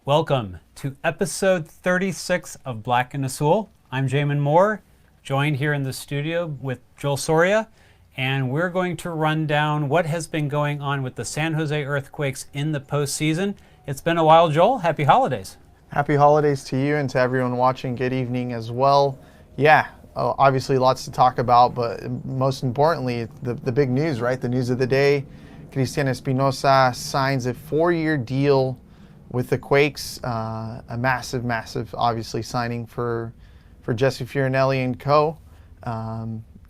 Welcome to episode 36 of Black and Azul. I'm Jamon Moore, joined here in the studio with Armando Soria, and we're going to run down what has been going on with the San Jose Earthquakes in the postseason. It's been a while, Joel. Happy holidays. Happy holidays to you and to everyone watching. Good evening as well. Yeah, obviously lots to talk about, but most importantly, the big news, right? The news of the day, Cristian Espinoza signs a 4-year deal with the Quakes, a massive, obviously, signing for Jesse Fioranelli and co.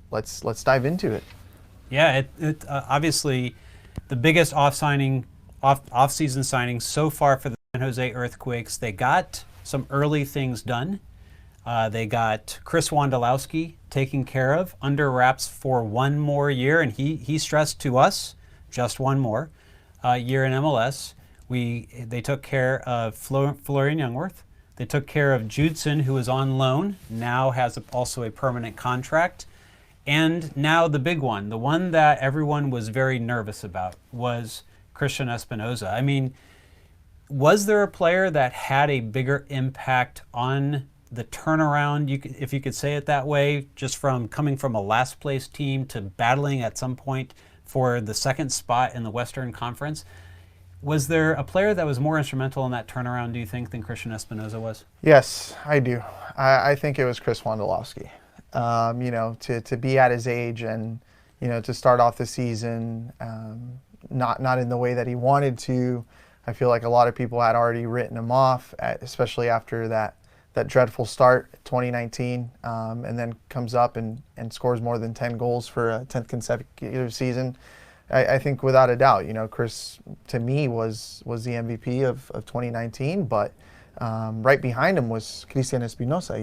Let's dive into it. Yeah, it obviously the biggest off-season signing so far for the San Jose Earthquakes. They got some early things done. They got Chris Wondolowski taken care of under wraps for one more year, and he stressed to us just one more year in MLS. They took care of Florian Youngworth. They took care of Judson, who was on loan, now has also a permanent contract. And now the big one, the one that everyone was very nervous about, was Cristian Espinoza. I mean, was there a player that had a bigger impact on the turnaround, if you could say it that way, just from coming from a last place team to battling at some point for the second spot in the Western Conference? Was there a player that was more instrumental in that turnaround, do you think, than Cristian Espinoza was? Yes, I do. I think it was Chris Wondolowski. To be at his age and, to start off the season, not in the way that he wanted to. I feel like a lot of people had already written him off, especially after that dreadful start, 2019, and then comes up and scores more than 10 goals for a 10th consecutive season. I think without a doubt, Chris, to me, was the MVP of 2019, but right behind him was Cristian Espinoza,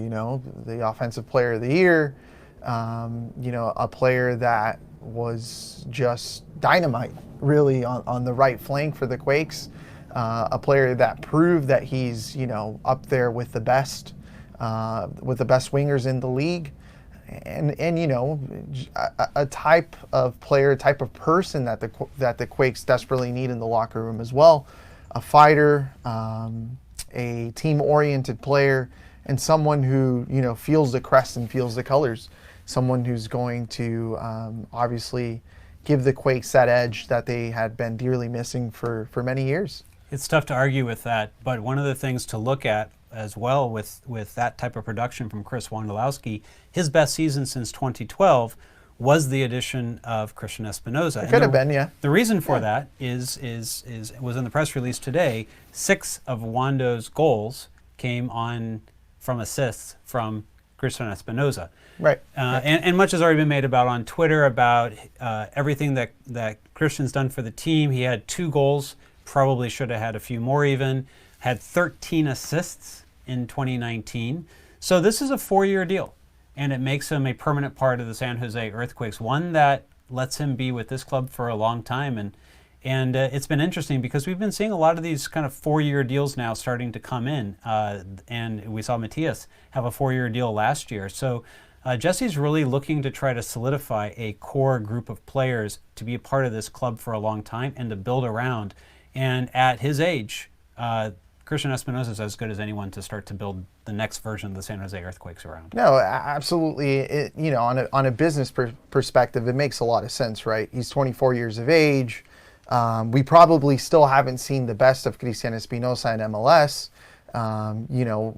the Offensive Player of the Year, a player that was just dynamite, really, on the right flank for the Quakes, a player that proved that he's, up there with the best wingers in the league. And a type of player, type of person that the Quakes desperately need in the locker room as well. A fighter, a team-oriented player, and someone who feels the crest and feels the colors. Someone who's going to obviously give the Quakes that edge that they had been dearly missing for many years. It's tough to argue with that, but one of the things to look at as well with that type of production from Chris Wondolowski, his best season since 2012 was the addition of Cristian Espinoza. It could have been, yeah. The reason for that was in the press release today. 6 of Wando's goals came from assists from Cristian Espinoza. Right. And much has already been made on Twitter about everything that Cristian's done for the team. He had 2 goals, probably should have had a few more even, had 13 assists in 2019. So this is a 4-year deal, and it makes him a permanent part of the San Jose Earthquakes, one that lets him be with this club for a long time. And it's been interesting because we've been seeing a lot of these kind of 4-year deals now starting to come in. And we saw Matias have a 4-year deal last year. So Jesse's really looking to try to solidify a core group of players to be a part of this club for a long time and to build around. And at his age, Cristian Espinoza is as good as anyone to start to build the next version of the San Jose Earthquakes around. No, absolutely. On a business perspective, it makes a lot of sense, right? He's 24 years of age. We probably still haven't seen the best of Cristian Espinoza in MLS.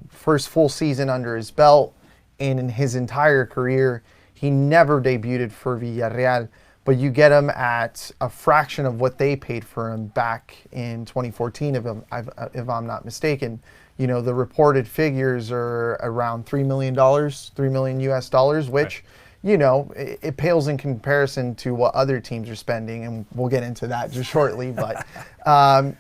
First full season under his belt, and in his entire career, he never debuted for Villarreal. But you get him at a fraction of what they paid for him back in 2014, if I'm not mistaken. The reported figures are around $3 million US, which, right, it pales in comparison to what other teams are spending, and we'll get into that just shortly. But,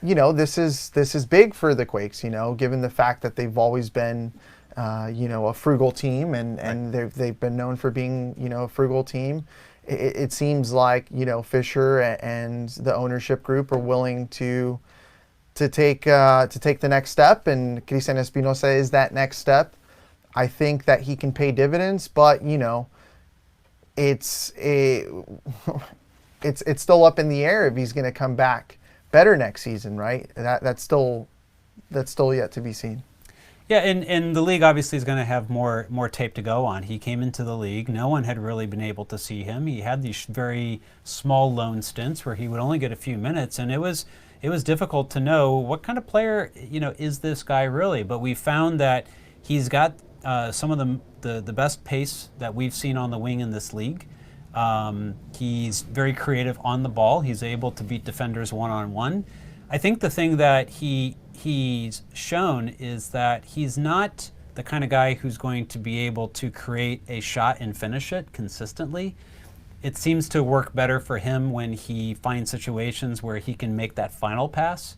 this is big for the Quakes, given the fact that they've always been, a frugal team, and right, they've been known for being, a frugal team. It seems like Fisher and the ownership group are willing to take the next step, and Cristian Espinoza is that next step. I think that he can pay dividends, but it's still up in the air if he's going to come back better next season, right? That's still that's still yet to be seen. Yeah, and the league obviously is going to have more tape to go on. He came into the league. No one had really been able to see him. He had these very small loan stints where he would only get a few minutes, and it was difficult to know what kind of player is this guy really. But we found that he's got some of the best pace that we've seen on the wing in this league. He's very creative on the ball. He's able to beat defenders one-on-one. I think the thing that he's shown is that he's not the kind of guy who's going to be able to create a shot and finish it consistently. It seems to work better for him when he finds situations where he can make that final pass.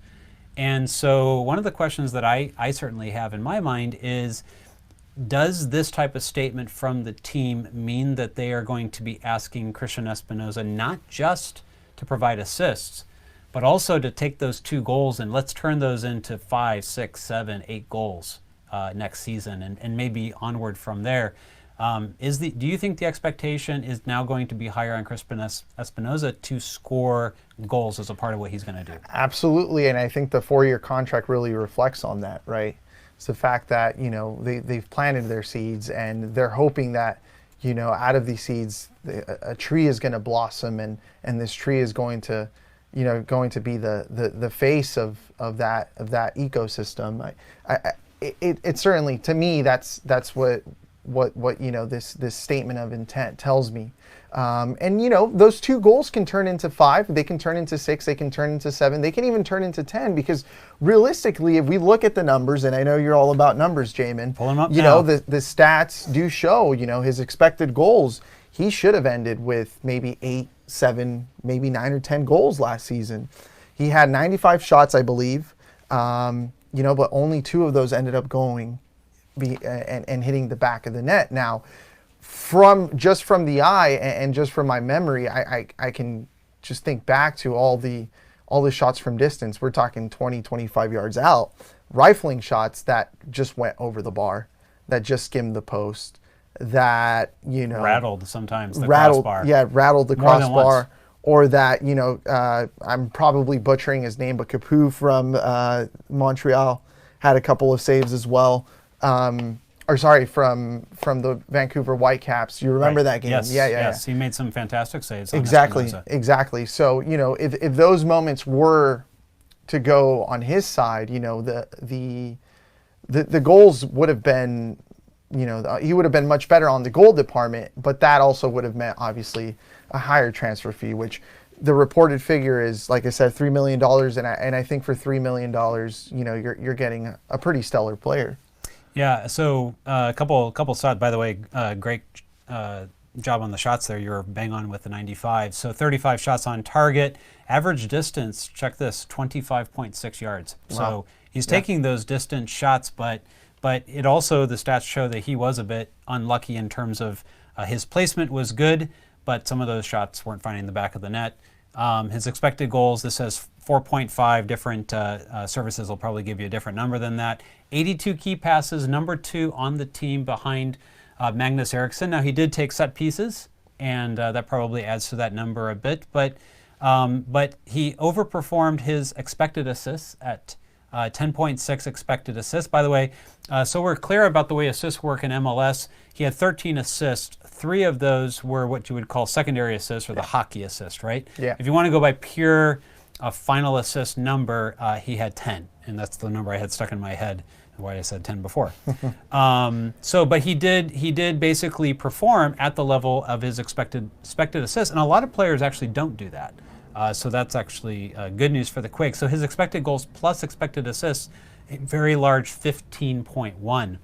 And so one of the questions that I certainly have in my mind is, does this type of statement from the team mean that they are going to be asking Cristian Espinoza not just to provide assists, but also to take those 2 goals and let's turn those into 5, 6, 7, 8 goals next season and maybe onward from there? Do you think the expectation is now going to be higher on Cristian Espinoza to score goals as a part of what he's going to do? Absolutely, and I think the 4-year contract really reflects on that, right? It's the fact that, they've planted their seeds and they're hoping that, out of these seeds, a tree is going to blossom and this tree is going to be the face of that ecosystem. It certainly, to me, that's what this statement of intent tells me. And those 2 goals can turn into 5, they can turn into 6, they can turn into 7, they can even turn into 10, because realistically, if we look at the numbers, and I know you're all about numbers, Jamon, pull them up now. The stats do show, his expected goals, he should have ended with maybe 8, 7, maybe 9 or 10 goals last season. He had 95 shots, I believe, but only 2 of those ended up going and hitting the back of the net. Now, from the eye and just from my memory, I can just think back to all the shots from distance. We're talking 20, 25 yards out, rifling shots that just went over the bar, that just skimmed the post, that rattled sometimes the crossbar. Yeah, rattled the crossbar, or that I'm probably butchering his name, but Capu from Montreal had a couple of saves as well. From the Vancouver Whitecaps. You remember that game? Yes, yes. He made some fantastic saves. Exactly. So if those moments were to go on his side, the goals would have been, he would have been much better on the goal department. But that also would have meant obviously a higher transfer fee, which the reported figure is, like I said, $3 million, and I think for $3 million, you're getting a pretty stellar player. Yeah, so a couple shots, by the way, great job on the shots there. You were bang on with the 95. So 35 shots on target. Average distance, check this, 25.6 yards. Wow. So he's taking those distant shots, but it also, the stats show that he was a bit unlucky in terms of his placement was good, but some of those shots weren't finding the back of the net. His expected goals, this says 4.5. Different services will probably give you a different number than that. 82 key passes, number 2 on the team behind Magnus Eriksson. Now, he did take set pieces, and that probably adds to that number a bit, but he overperformed his expected assists at 10.6 expected assists. By the way, so we're clear about the way assists work in MLS. He had 13 assists. 3 of those were what you would call secondary assists, or the hockey assist, right? Yeah. If you want to go by pure final assist number, he had 10, and that's the number I had stuck in my head, and why I said 10 before. But he did basically perform at the level of his expected assists, and a lot of players actually don't do that. So that's actually good news for the Quakes. So his expected goals plus expected assists, a very large 15.1.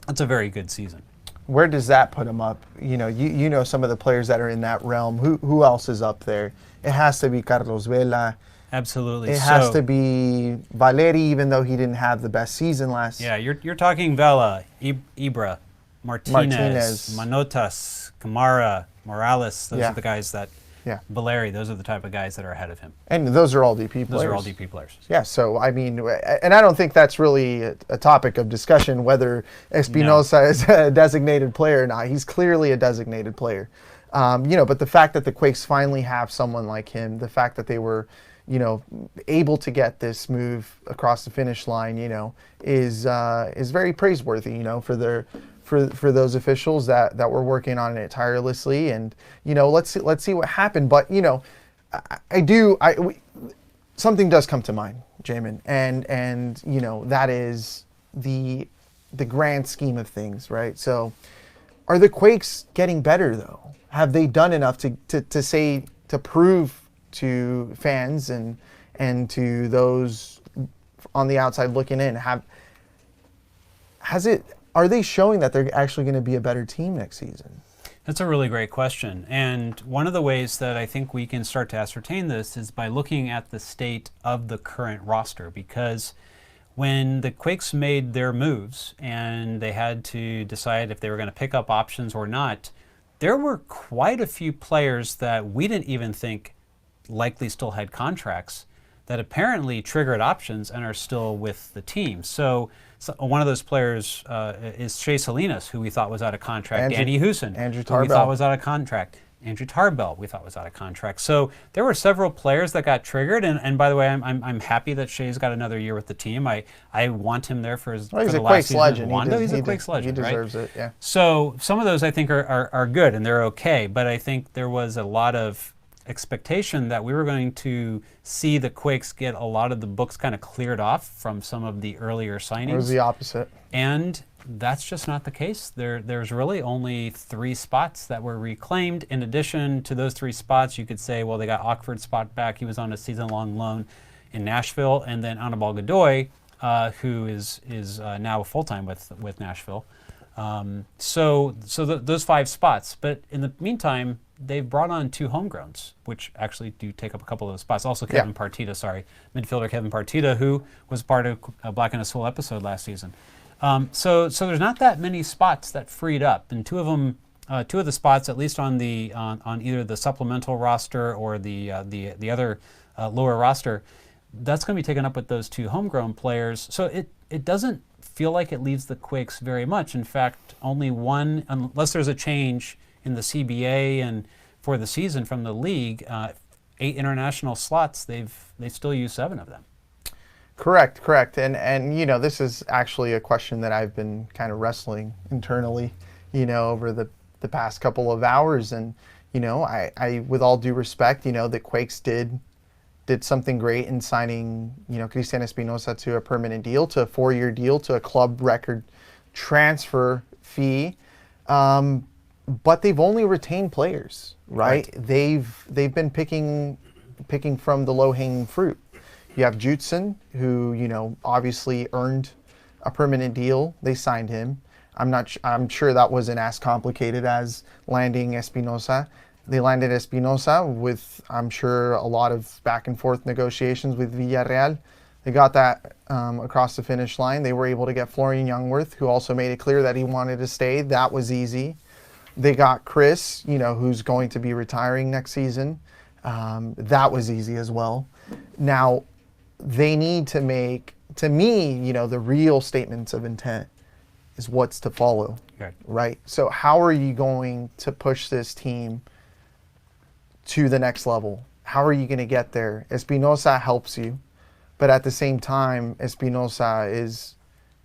That's a very good season. Where does that put him up? You know some of the players that are in that realm. Who else is up there? It has to be Carlos Vela. Absolutely. It has to be Valeri, even though he didn't have the best season last. Yeah, you're talking Vela, Ibra, Martinez, Manotas, Camara, Morales. Those are the guys that. Yeah. Valeri, those are the type of guys that are ahead of him. And those are all DP players. Those are all DP players. Yeah, so I mean, and I don't think that's really a topic of discussion whether Espinoza is a designated player or not. He's clearly a designated player. But the fact that the Quakes finally have someone like him, the fact that they were, able to get this move across the finish line, is very praiseworthy, for those officials that were working on it tirelessly. And, let's see what happened. But, something does come to mind, Jamon, and that is the grand scheme of things, right? So are the Quakes getting better though? Have they done enough to prove to fans and to those on the outside looking in, are they showing that they're actually going to be a better team next season? That's a really great question. And one of the ways that I think we can start to ascertain this is by looking at the state of the current roster, because when the Quakes made their moves and they had to decide if they were going to pick up options or not, there were quite a few players that we didn't even think likely still had contracts that apparently triggered options and are still with the team. So one of those players is Shea Salinas, who we thought was out of contract. Danny Houston, Andrew who we Tarbell. thought was out of contract. Andrew Tarbell, we thought was out of contract. So there were several players that got triggered. And by the way, I'm happy that Shea's got another year with the team. I want him there for he's the a last Quakes season. legend. He's a Quakes legend, He right? deserves it, yeah. So some of those I think are good and they're okay. But I think there was a lot of expectation that we were going to see the Quakes get a lot of the books kind of cleared off from some of the earlier signings. It was the opposite. And that's just not the case. There's really only 3 spots that were reclaimed. In addition to those 3 spots, you could say, well, they got Ockford's spot back. He was on a season-long loan in Nashville. And then Anibal Godoy, who is now full-time with Nashville. So those 5 spots. But in the meantime, they've brought on 2 homegrowns, which actually do take up a couple of those spots. Also Kevin Partita, midfielder Kevin Partita, who was part of a Black and Azul episode last season. So there's not that many spots that freed up, and two of the spots, at least on either the supplemental roster or the other lower roster, that's going to be taken up with those 2 homegrown players. So it doesn't feel like it leaves the Quakes very much. In fact, only one, unless there's a change in the CBA and for the season from the league, 8 international slots, they still use 7 of them. Correct. And this is actually a question that I've been kind of wrestling internally, over the past couple of hours. And, I with all due respect, the Quakes did something great in signing, Cristian Espinoza to a permanent deal, to a 4-year deal, to a club record transfer fee. But they've only retained players, right? They've been picking from the low-hanging fruit. You have Jutson, who obviously earned a permanent deal. They signed him. I'm sure that wasn't as complicated as landing Espinoza. They landed Espinoza with, I'm sure, a lot of back and forth negotiations with Villarreal. They got that across the finish line. They were able to get Florian Youngworth, who also made it clear that he wanted to stay. That was easy. They got Chris, who's going to be retiring next season. That was easy as well. Now, they need to make, to me, the real statements of intent is what's to follow, right? So how are you going to push this team to the next level? How are you going to get there? Espinoza helps you, but at the same time, Espinoza is,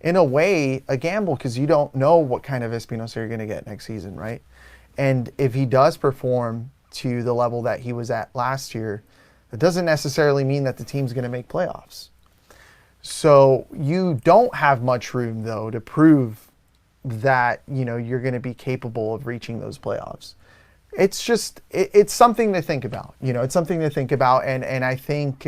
in a way, a gamble because you don't know what kind of Espinoza you're going to get next season, right? And if he does perform to the level that he was at last year, it doesn't necessarily mean that the team's going to make playoffs. So you don't have much room, though, to prove that, you're going to be capable of reaching those playoffs. It's just, it's something to think about. It's something to think about, and I think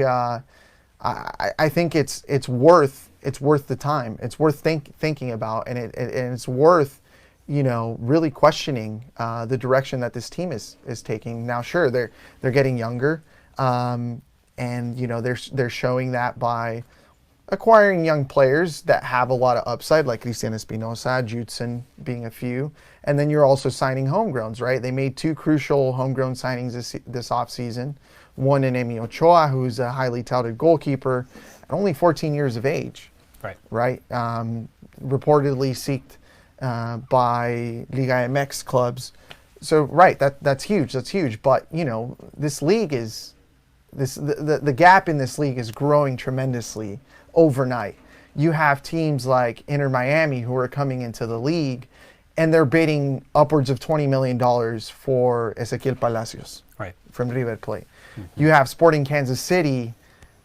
I think it's worth the time. It's worth thinking about, and it's worth really questioning the direction that this team is taking. Now, sure, they're getting younger, and they're showing that by acquiring young players that have a lot of upside, like Cristian Espinoza, Jutson being a few, and then you're also signing homegrowns, right? They made 2 crucial homegrown signings this offseason. One in Emi Ochoa, who's a highly touted goalkeeper, only 14 years of age. Right. Reportedly seeked by Liga MX clubs. So, right, that's huge. But, this league is the gap in this league is growing tremendously overnight. You have teams like Inter Miami who are coming into the league, and they're bidding upwards of $20 million for Ezequiel Palacios from River Plate. Mm-hmm. You have Sporting Kansas City,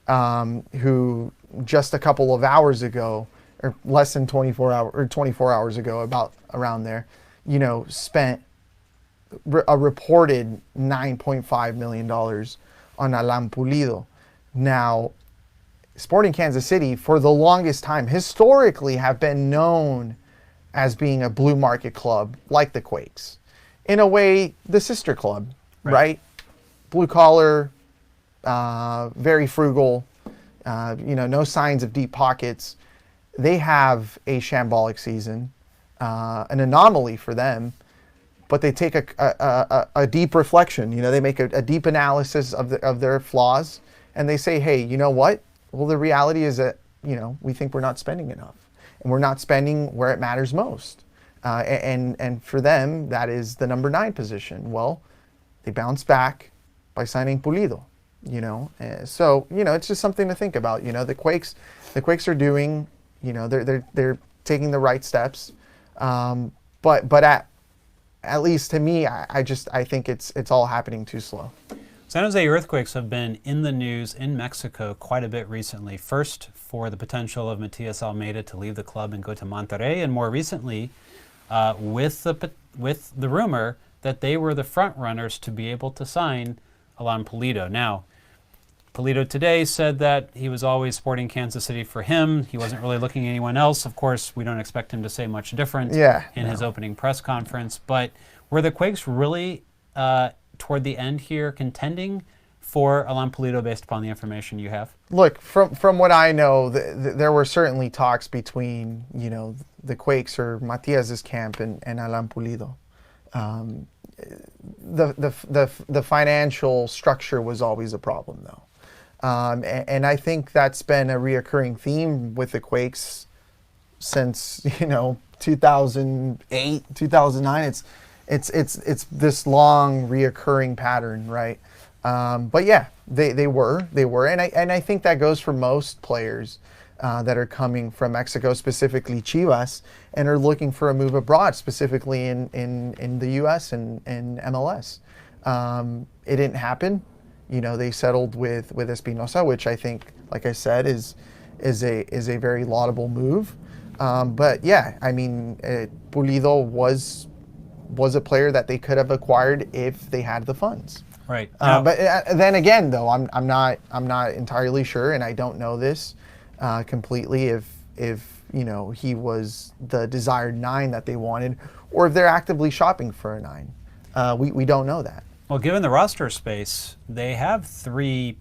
who just a couple of hours ago, or less than 24 hours ago, about around there, spent a reported $9.5 million on Alan Pulido. Now, Sporting Kansas City, for the longest time, historically have been known as being a blue market club like the Quakes. In a way, the sister club, right? Blue collar, very frugal, no signs of deep pockets. They have a shambolic season, an anomaly for them, but they take a deep reflection. They make a deep analysis of their flaws, and they say, hey, you know what? Well, the reality is that, we think we're not spending enough, and we're not spending where it matters most. And for them, that is the number 9 position. Well, they bounce back by signing Pulido, so, it's just something to think about. The Quakes are doing, they're taking the right steps. But at least to me, I think it's all happening too slow. San Jose Earthquakes have been in the news in Mexico quite a bit recently. First, for the potential of Matias Almeida to leave the club and go to Monterrey, and more recently, with the rumor that they were the front runners to be able to sign Alan Pulido. Now, Pulido today said that he was always Sporting Kansas City for him. He wasn't really looking at anyone else. Of course, we don't expect him to say much different in his opening press conference. But were the Quakes really, toward the end here, contending for Alan Pulido based upon the information you have? Look, from what I know, there were certainly talks between, the Quakes or Matias's camp and Alan Pulido. The financial structure was always a problem, though. And I think that's been a reoccurring theme with the Quakes since 2008, 2009. It's this long reoccurring pattern, right? But yeah, they were, and I think that goes for most players that are coming from Mexico, specifically Chivas, and are looking for a move abroad, specifically in the U.S. and MLS. It didn't happen. They settled with Espinoza, which I think, like I said, is a very laudable move. But yeah, I mean, Pulido was a player that they could have acquired if they had the funds. Right. But then again, though, I'm not entirely sure, and I don't know this completely if he was the desired 9 that they wanted, or if they're actively shopping for a 9. We don't know that. Well, given the roster space, they have 3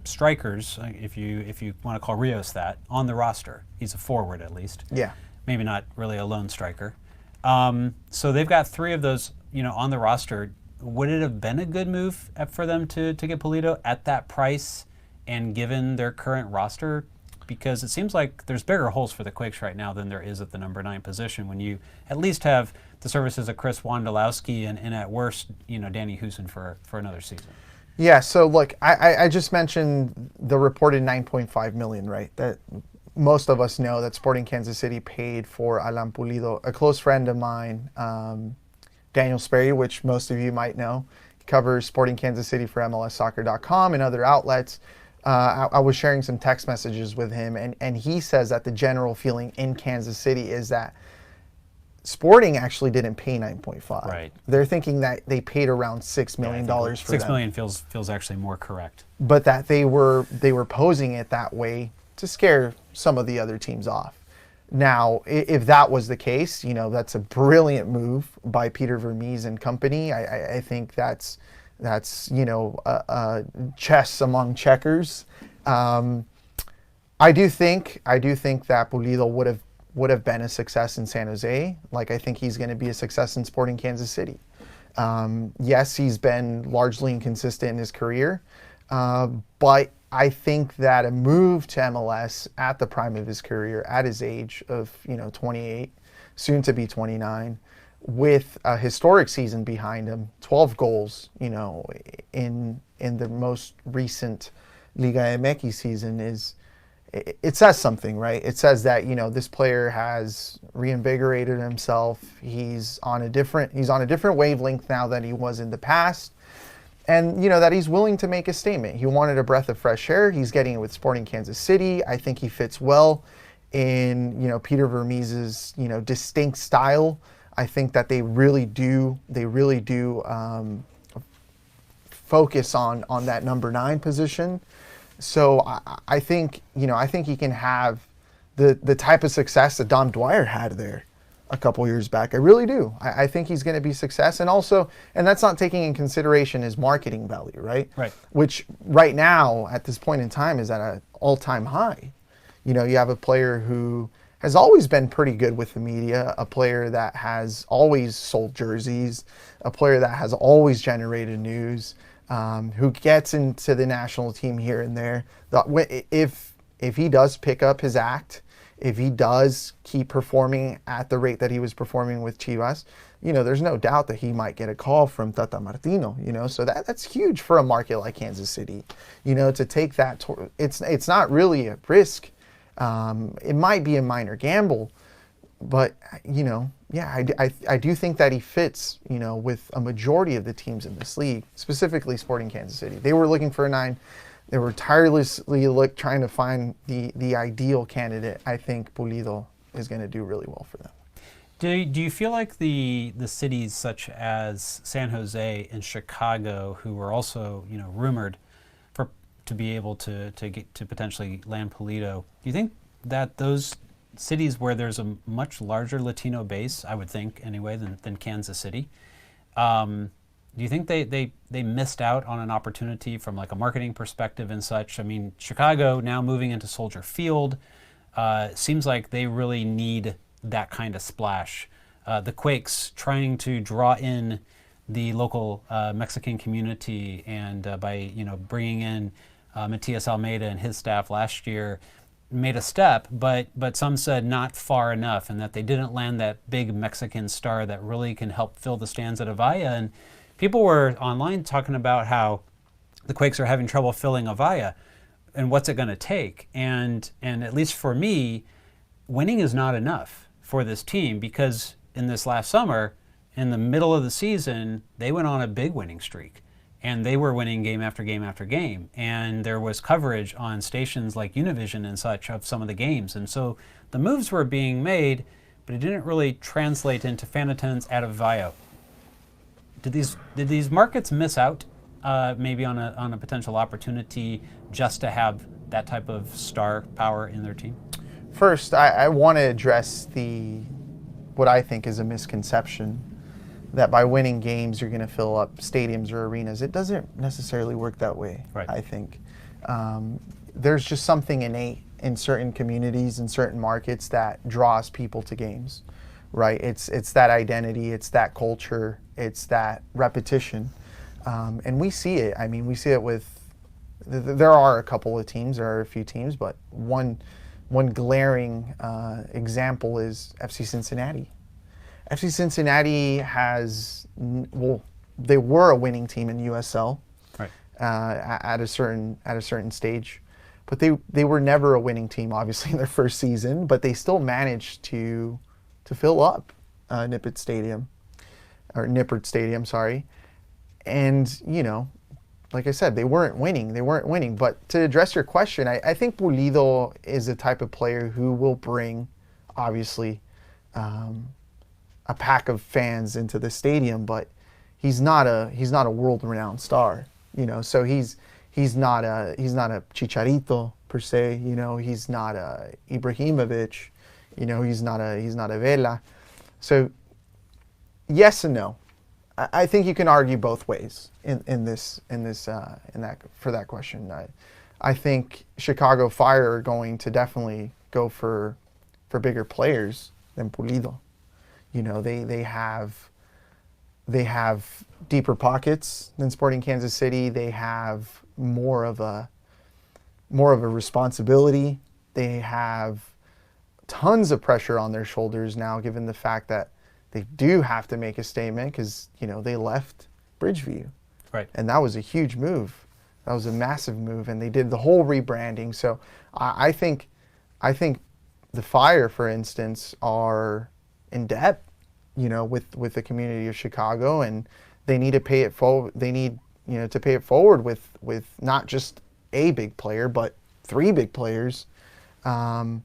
strikers, if you want to call Rios that, on the roster. He's a forward at least. Yeah. Maybe not really a lone striker. So they've got 3 of those, on the roster. Would it have been a good move for them to get Pulido at that price, and given their current roster? Because it seems like there's bigger holes for the Quakes right now than there is at the number 9 position, when you at least have the services of Chris Wondolowski and at worst, Danny Houston for another season. Yeah, so look, I just mentioned the reported $9.5 million, right? That most of us know that Sporting Kansas City paid for Alan Pulido. A close friend of mine, Daniel Sperry, which most of you might know, covers Sporting Kansas City for MLSsoccer.com and other outlets. I was sharing some text messages with him, and he says that the general feeling in Kansas City is that Sporting actually didn't pay 9.5. Right. They're thinking that they paid around $6 million for them. $6 million feels actually more correct. But that they were posing it that way to scare some of the other teams off. Now, if that was the case, that's a brilliant move by Peter Vermees and company. I think that's chess among checkers. I do think that Pulido would have been a success in San Jose. Like, I think he's going to be a success in Sporting Kansas City. Yes, he's been largely inconsistent in his career, but I think that a move to MLS at the prime of his career, at his age of 28, soon to be 29, with a historic season behind him, 12 goals, you know, in the most recent Liga MX season it says something, right? It says that, you know, this player has reinvigorated himself. He's on a different wavelength now than he was in the past. And, you know, that he's willing to make a statement. He wanted a breath of fresh air. He's getting it with Sporting Kansas City. I think he fits well in, you know, Peter Vermees's, you know, distinct style. I think that they really do focus on that number 9 position. So I think, you know, I think he can have the type of success that Dom Dwyer had there a couple years back. I really do. I think he's going to be success. And also, and that's not taking in consideration his marketing value, right? Right. Which right now, at this point in time, is at an all-time high. You know, you have a player who has always been pretty good with the media, a player that has always sold jerseys, a player that has always generated news, who gets into the national team here and there. If he does pick up his act, if he does keep performing at the rate that he was performing with Chivas, you know, there's no doubt that he might get a call from Tata Martino, you know, so that's huge for a market like Kansas City, you know, to take that. It's not really a risk. It might be a minor gamble, but, you know, yeah, I do think that he fits, you know, with a majority of the teams in this league, specifically Sporting Kansas City. They were looking for a 9. They were tirelessly trying to find the ideal candidate. I think Pulido is going to do really well for them. Do you feel like the cities such as San Jose and Chicago, who were also, you know, rumored to be able to get to potentially land Pulido, do you think that those cities where there's a much larger Latino base, I would think anyway, than Kansas City, do you think they missed out on an opportunity from like a marketing perspective and such? I mean, Chicago now moving into Soldier Field, seems like they really need that kind of splash. The Quakes trying to draw in the local Mexican community, and by, you know, bringing in Matias Almeida and his staff last year, made a step, but some said not far enough, and that they didn't land that big Mexican star that really can help fill the stands at Avaya. And people were online talking about how the Quakes are having trouble filling Avaya, and what's it going to take? And at least for me, winning is not enough for this team, because in this last summer, in the middle of the season, they went on a big winning streak. And they were winning game after game after game. And there was coverage on stations like Univision and such of some of the games. And so the moves were being made, but it didn't really translate into fan attendance at Avaya. Did these markets miss out maybe on a potential opportunity just to have that type of star power in their team? First, I want to address what I think is a misconception, that by winning games you're going to fill up stadiums or arenas. It doesn't necessarily work that way, right. I think. There's just something innate in certain communities and certain markets that draws people to games, right? It's that identity, it's that culture, it's that repetition. And we see it. I mean, we see it with, there are a couple of teams, there are a few teams, but one glaring example is FC Cincinnati. FC Cincinnati they were a winning team in USL, right, at a certain stage, but they were never a winning team, obviously, in their first season. But they still managed to fill up Nippert Stadium, sorry. And, you know, like I said, they weren't winning. But to address your question, I think Pulido is the type of player who will bring, obviously, a pack of fans into the stadium, but he's not a world-renowned star, you know. So he's not a Chicharito per se, you know. He's not a Ibrahimovic, you know. He's not a Vela. So yes and no. I think you can argue both ways in that for that question. I think Chicago Fire are going to definitely go for bigger players than Pulido. You know, they have deeper pockets than Sporting Kansas City. They have more of a responsibility. They have tons of pressure on their shoulders now, given the fact that they do have to make a statement because, you know, they left Bridgeview. Right. And that was a huge move. That was a massive move, and they did the whole rebranding. So I think the Fire, for instance, are in debt, you know, with the community of Chicago, and they need to pay it forward. They need, you know, to pay it forward with not just a big player, but 3 big players. But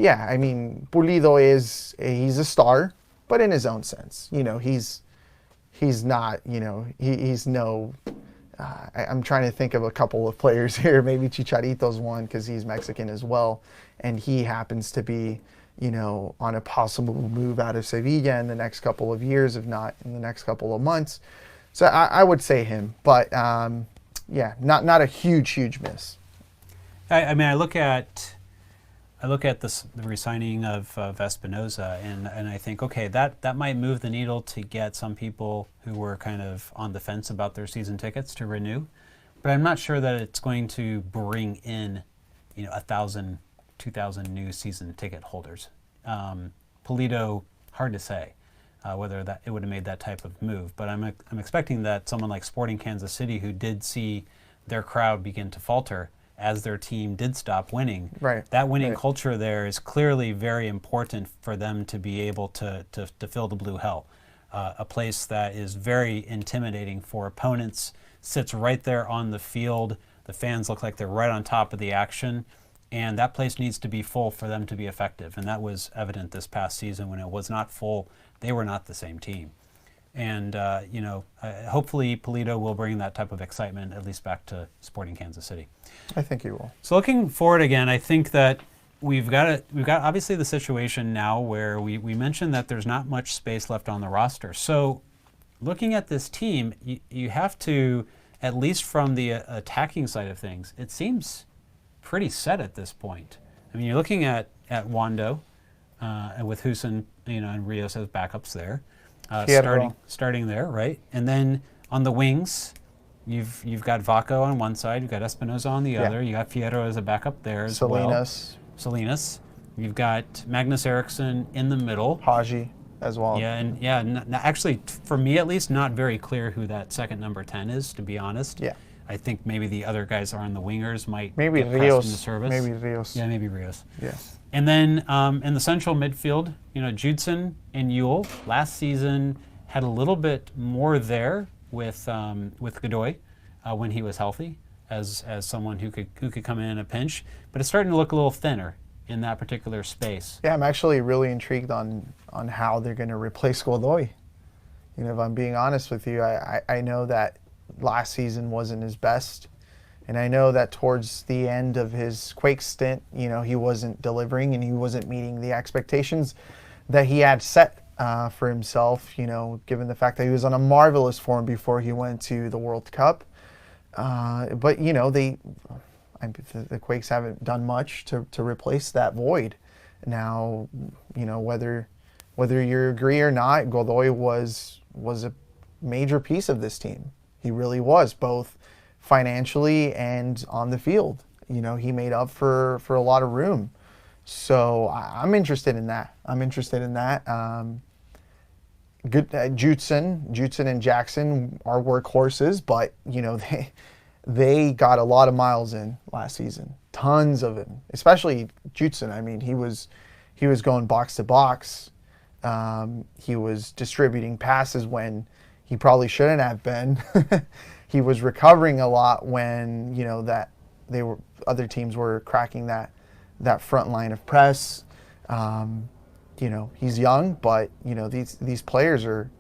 yeah, I mean, Pulido he's a star, but in his own sense. You know, he's not, you know, he's no. I'm trying to think of a couple of players here. Maybe Chicharito's one because he's Mexican as well, and he happens to be, you know, on a possible move out of Sevilla in the next couple of years, if not in the next couple of months. So I would say him, but yeah, not a huge miss. I mean, I look at the re-signing of Espinoza, and I think, okay, that might move the needle to get some people who were kind of on the fence about their season tickets to renew, but I'm not sure that it's going to bring in, you know, 1,000, 2,000 new season ticket holders. Pulido, hard to say whether that it would have made that type of move, but I'm expecting that someone like Sporting Kansas City, who did see their crowd begin to falter as their team did stop winning. Right. That winning Right. culture there is clearly very important for them to be able to fill the Blue Hell, a place that is very intimidating for opponents, sits right there on the field. The fans look like they're right on top of the action, and that place needs to be full for them to be effective. And that was evident this past season. When it was not full, they were not the same team. And, you know, hopefully Pulido will bring that type of excitement at least back to Sporting Kansas City. I think he will. So looking forward again, I think that we've got obviously the situation now where we mentioned that there's not much space left on the roster. So looking at this team, you have to, at least from the attacking side of things, it seems pretty set at this point. I mean, you're looking at Wando with Husin, you know, and Rios as backups there. Starting there, right? And then on the wings, you've got Vaco on one side, you've got Espinoza on the other, you got Fierro as a backup there as Salinas. You've got Magnus Eriksson in the middle. Haji as well. Yeah, and actually, for me at least, not very clear who that second number 10 is, to be honest. Yeah. I think maybe the other guys are on the wingers, might Maybe get pressed Rios. into service. Maybe Rios. Yeah, maybe Rios. Yeah. And then in the central midfield, you know, Judson and Ewell last season had a little bit more there with Godoy when he was healthy, as someone who could come in a pinch. But it's starting to look a little thinner in that particular space. Yeah, I'm actually really intrigued on how they're going to replace Godoy. You know, if I'm being honest with you, I know that last season wasn't his best. And I know that towards the end of his Quake stint, you know, he wasn't delivering and he wasn't meeting the expectations that he had set for himself, you know, given the fact that he was on a marvelous form before he went to the World Cup. But, you know, the Quakes haven't done much to replace that void. Now, you know, whether you agree or not, Godoy was a major piece of this team. He really was, both financially and on the field. You know, he made up for a lot of room. So I'm interested in that. Judson and Jackson are workhorses, but, you know, they got a lot of miles in last season. Tons of it. Especially Judson. I mean, he was going box to box. He was distributing passes when he probably shouldn't have been. He was recovering a lot when, you know, that other teams were cracking that front line of press. You know, he's young, but, you know, these players are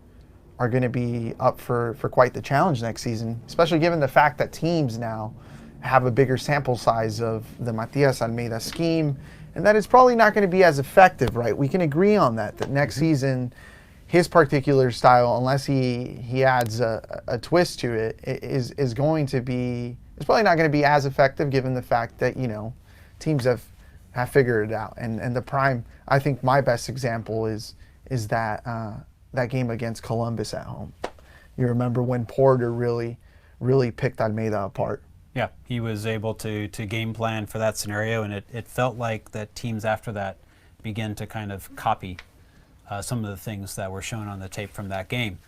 going to be up for quite the challenge next season, especially given the fact that teams now have a bigger sample size of the Matias Almeida scheme, and that it's probably not going to be as effective, right? We can agree on that next season, his particular style, unless he adds a twist to it, is going to be, it's probably not going to be as effective given the fact that, you know, teams have figured it out. And the prime, I think my best example is that game against Columbus at home. You remember when Porter really picked Almeida apart. Yeah, he was able to game plan for that scenario, and it felt like that teams after that began to kind of copy some of the things that were shown on the tape from that game.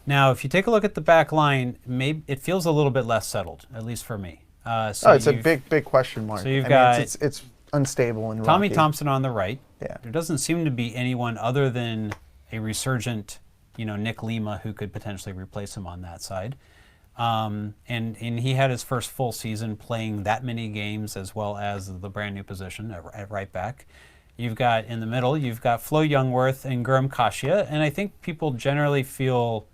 Now, if you take a look at the back line, maybe it feels a little bit less settled, at least for me. It's a big question mark. So you've got it's unstable and Tommy rocky. Thompson on the right. Yeah. There doesn't seem to be anyone other than a resurgent, Nick Lima, who could potentially replace him on that side. And he had his first full season playing that many games, as well as the brand new position at right back. You've got in the middle, you've got Flo Youngworth and Guram Kasia, and I think people generally feel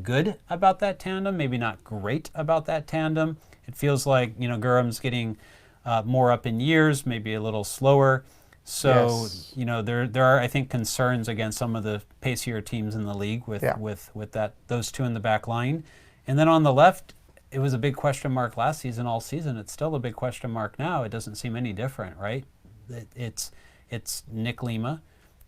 good about that tandem, maybe not great about that tandem. It feels like, Guram's getting more up in years, maybe a little slower. So, Yes. There are, I think, concerns against some of the pacier teams in the league with those two in the back line. And then on the left, it was a big question mark last season, all season. It's still a big question mark now. It doesn't seem any different, right? It's Nick Lima.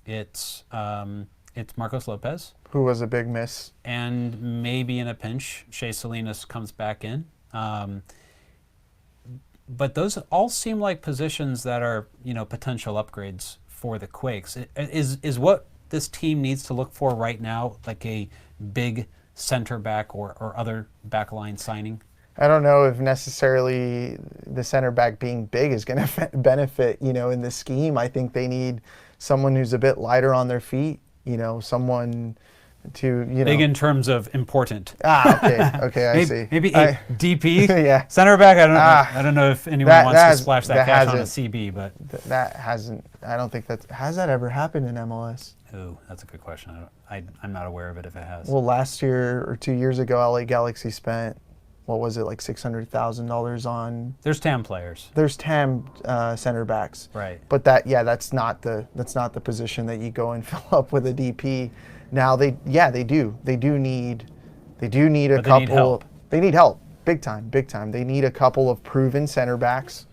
It's Marcos Lopez. Who was a big miss. And maybe in a pinch, Shea Salinas comes back in. But those all seem like positions that are, potential upgrades for the Quakes. Is what this team needs to look for right now like a big center back or other back line signing? I don't know if necessarily the center back being big is going to benefit, in the scheme. I think they need someone who's a bit lighter on their feet, someone to, Big in terms of important. Okay, I see. Maybe a DP, yeah. Center back. I don't know if anyone wants to splash that cash on a CB, but that hasn't. I don't think has that ever happened in MLS. Oh, that's a good question. I'm not aware of it if it has. Well, last year or 2 years ago, LA Galaxy spent, what was it, like $600,000 on. There's TAM players. There's TAM center backs. Right. But that's not the position that you go and fill up with a DP. Now they do need a couple. Need help. They need help, big time. They need a couple of proven center backs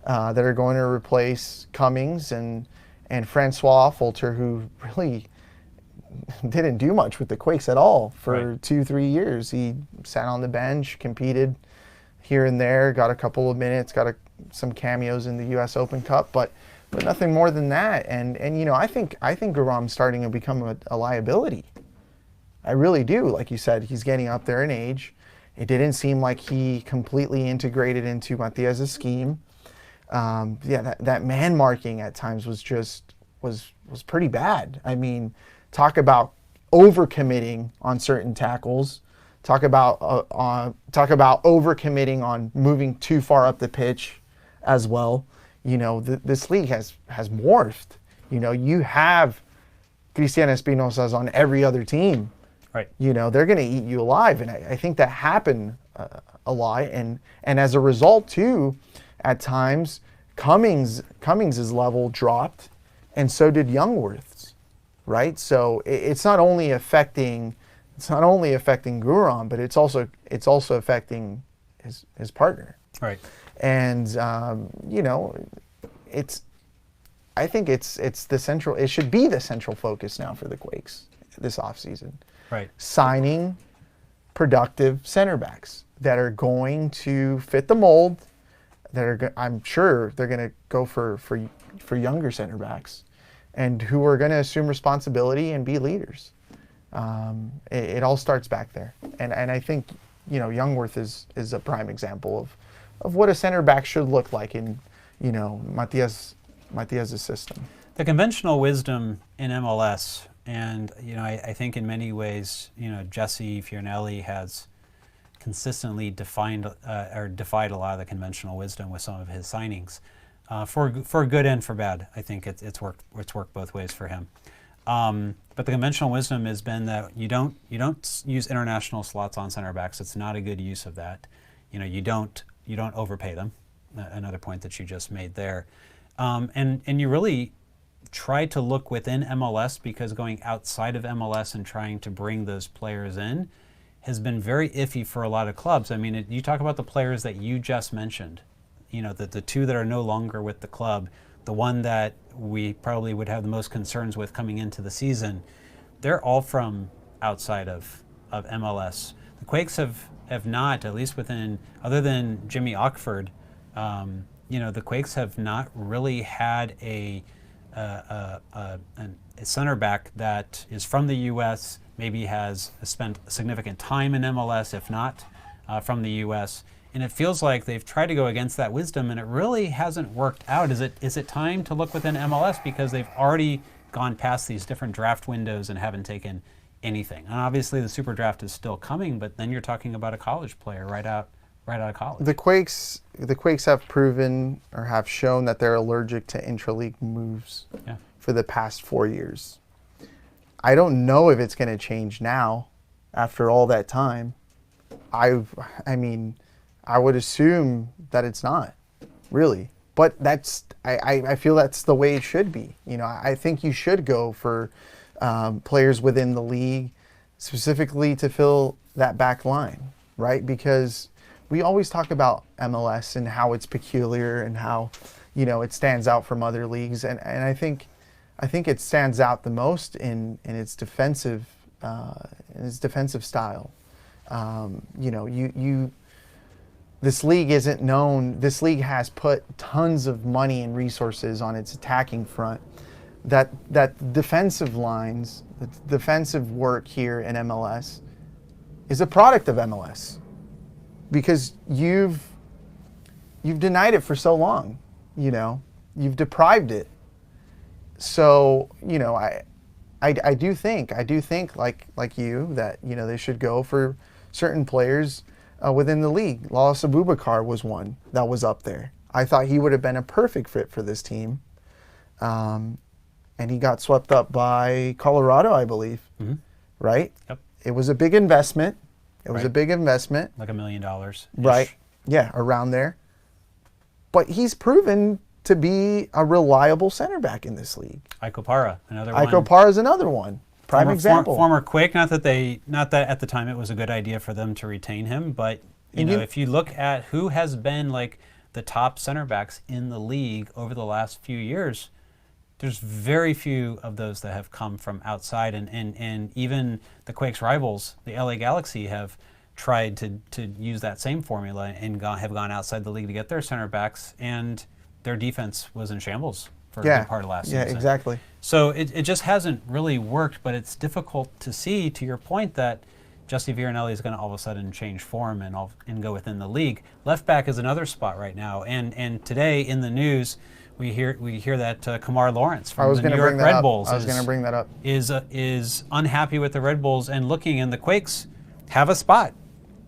that are going to replace Cummings and Francois Fulter, who really didn't do much with the Quakes at all for 2-3 years. He sat on the bench, competed here and there, got a couple of minutes, got some cameos in the U.S. Open Cup, but nothing more than that. And I think Guram's starting to become a liability. I really do. Like you said, he's getting up there in age. It didn't seem like he completely integrated into Matias's scheme. That man marking at times was pretty bad. I mean, talk about overcommitting on certain tackles. Talk about overcommitting on moving too far up the pitch as well. This league has morphed. You have Cristian Espinoza on every other team. Right. They're going to eat you alive, and I think that happened a lot. And as a result, too, at times Cummings's level dropped, and so did Youngworth's. Right. So it's not only affecting Guram, but it's also affecting his partner. Right. And I think it's the central. It should be the central focus now for the Quakes this offseason. Right. Signing productive center backs that are going to fit the mold. I'm sure they're going to go for younger center backs, and who are going to assume responsibility and be leaders. It all starts back there, and I think Youngworth is a prime example of what a center back should look like in Matias's system. The conventional wisdom in MLS, and I think in many ways, Jesse Fiornelli has consistently defied a lot of the conventional wisdom with some of his signings, for good and for bad. I think it's worked both ways for him. But the conventional wisdom has been that you don't use international slots on center backs. It's not a good use of that. You don't overpay them. Another point that you just made there, and you really try to look within MLS, because going outside of MLS and trying to bring those players in has been very iffy for a lot of clubs. I mean, you talk about the players that you just mentioned. The two that are no longer with the club, the one that we probably would have the most concerns with coming into the season, they're all from outside of MLS. The Quakes have not, at least other than Jimmy Ockford, the Quakes have not really had a a center back that is from the U.S., maybe has spent significant time in MLS, if not from the U.S., and it feels like they've tried to go against that wisdom, and it really hasn't worked out. Is it time to look within MLS because they've already gone past these different draft windows and haven't taken anything? And obviously the super draft is still coming, but then you're talking about a college player right out of college. The Quakes have proven or have shown that they're allergic to intra-league moves for the past 4 years. I don't know if it's going to change now after all that time. I mean, I would assume that it's not, really. But I feel that's the way it should be. You know, I think you should go for players within the league, specifically to fill that back line, right? Because we always talk about MLS and how it's peculiar and how, you know, it stands out from other leagues. And I think it stands out the most in its defensive style. You know, this league isn't known. This league has put tons of money and resources on its attacking front. That defensive lines, the defensive work here in MLS is a product of MLS because you've denied it for so long. You know, you've deprived it. So, you know, I do think like you that, you know, they should go for certain players within the league. Lalas Abubakar was one that was up there. I thought he would have been a perfect fit for this team. And he got swept up by Colorado, I believe. Mm-hmm. Right? Yep. It was a big investment. Was a big investment. Like $1 million. Right. Yeah, around there. But he's proven to be a reliable center back in this league. Iko Para, another one. Iko Para is another one. Prime example. Former Quake, not that at the time it was a good idea for them to retain him, but you know, if you look at who has been like the top center backs in the league over the last few years, there's very few of those that have come from outside, and even the Quakes' rivals, the LA Galaxy, have tried to use that same formula and have gone outside the league to get their center backs, and their defense was in shambles for a good part of last season. Yeah, exactly. So it just hasn't really worked, but it's difficult to see, to your point, that Jussi Viranelli is going to all of a sudden change form and go within the league. Left back is another spot right now, and today in the news we hear that Kamar Lawrence from the New York Red Bulls is unhappy with the Red Bulls and looking, and the Quakes have a spot.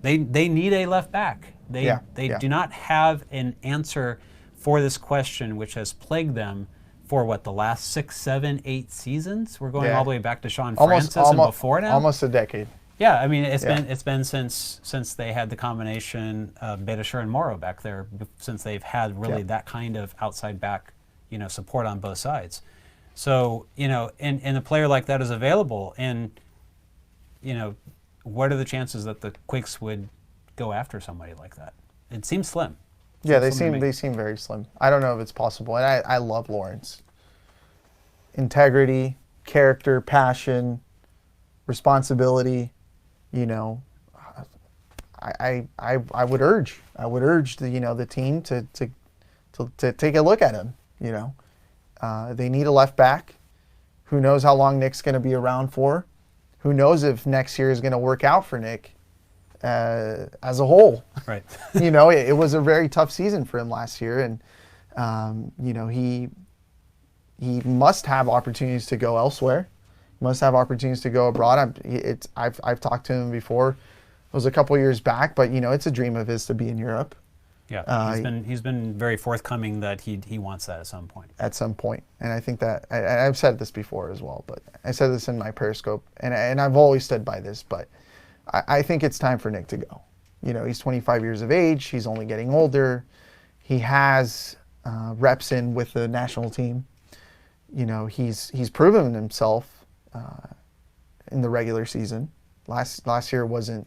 They need a left back. They do not have an answer for this question, which has plagued them for the last 6, 7, 8 seasons. We're going all the way back to Sean Francis and before now. Almost a decade. Yeah, I mean it's been since they had the combination of Beitashour and Morrow back there, since they've had really that kind of outside back, you know, support on both sides. So, you know, and a player like that is available, and you know, what are the chances that the Quakes would go after somebody like that? It seems slim. Yeah, they seem very slim. I don't know if it's possible. And I love Lawrence. Integrity, character, passion, responsibility. You know, I would urge the team to take a look at him. You know, they need a left back. Who knows how long Nick's going to be around for? Who knows if next year is going to work out for Nick as a whole? Right. You know, it was a very tough season for him last year, and you know, he must have opportunities to go elsewhere. Must have opportunities to go abroad. I've talked to him before. It was a couple years back, but you know, it's a dream of his to be in Europe. Yeah, he's been very forthcoming that he wants that at some point. At some point, and I think that I've said this before as well, but I said this in my Periscope, and I've always stood by this, but I think it's time for Nick to go. You know, he's 25 years of age. He's only getting older. He has reps in with the national team. You know, he's proven himself in the regular season. Last year wasn't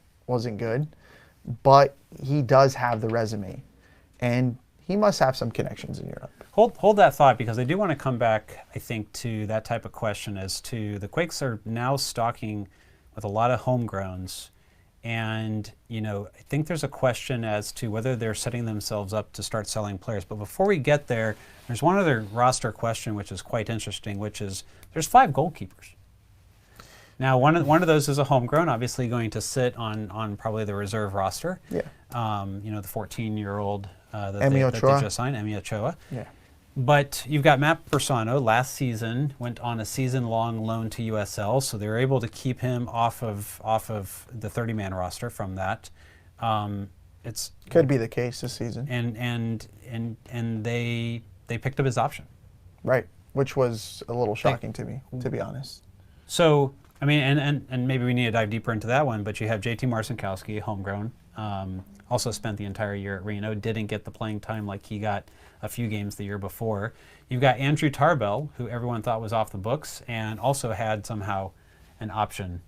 good, but he does have the resume, and he must have some connections in Europe. Hold that thought, because I do want to come back, I think, to that type of question as to the Quakes are now stocking with a lot of homegrowns, And, I think there's a question as to whether they're setting themselves up to start selling players. But before we get there, there's one other roster question which is quite interesting, which is there's 5 goalkeepers. Now, one of those is a homegrown, obviously going to sit on probably the reserve roster. Yeah. The 14-year-old that they Ochoa. just signed, Emi Ochoa. Yeah. But you've got Matt Bersano. Last season went on a season-long loan to USL, so they were able to keep him off of the 30-man roster from that. It's Could be the case this season. and they picked up his option. Right. Which was a little shocking to me, to be honest. So, I mean, and maybe we need to dive deeper into that one, but you have JT Marcinkowski, homegrown, also spent the entire year at Reno, didn't get the playing time like he got a few games the year before. You've got Andrew Tarbell, who everyone thought was off the books, and also had somehow an option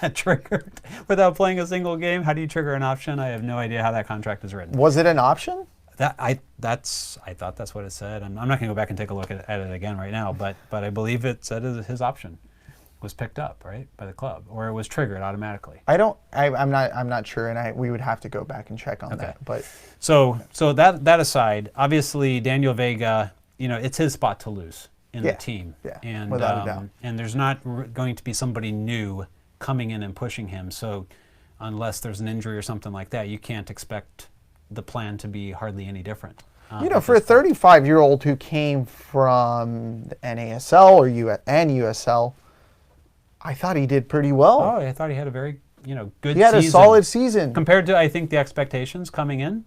that triggered without playing a single game. How do you trigger an option? I have no idea how that contract is written. Was it an option? I thought that's what it said. I'm not going to go back and take a look at it again right now, but I believe it said his option was picked up, right, by the club, or it was triggered automatically. I'm not sure, and we would have to go back and check on that. But so that aside, obviously Daniel Vega, it's his spot to lose in the team, and without a doubt. And there's not going to be somebody new coming in and pushing him. So unless there's an injury or something like that, you can't expect the plan to be hardly any different. For a 35-year-old who came from NASL or USL, I thought he did pretty well. Oh, I thought he had a very, good season. He had a solid season. Compared to, I think, the expectations coming in.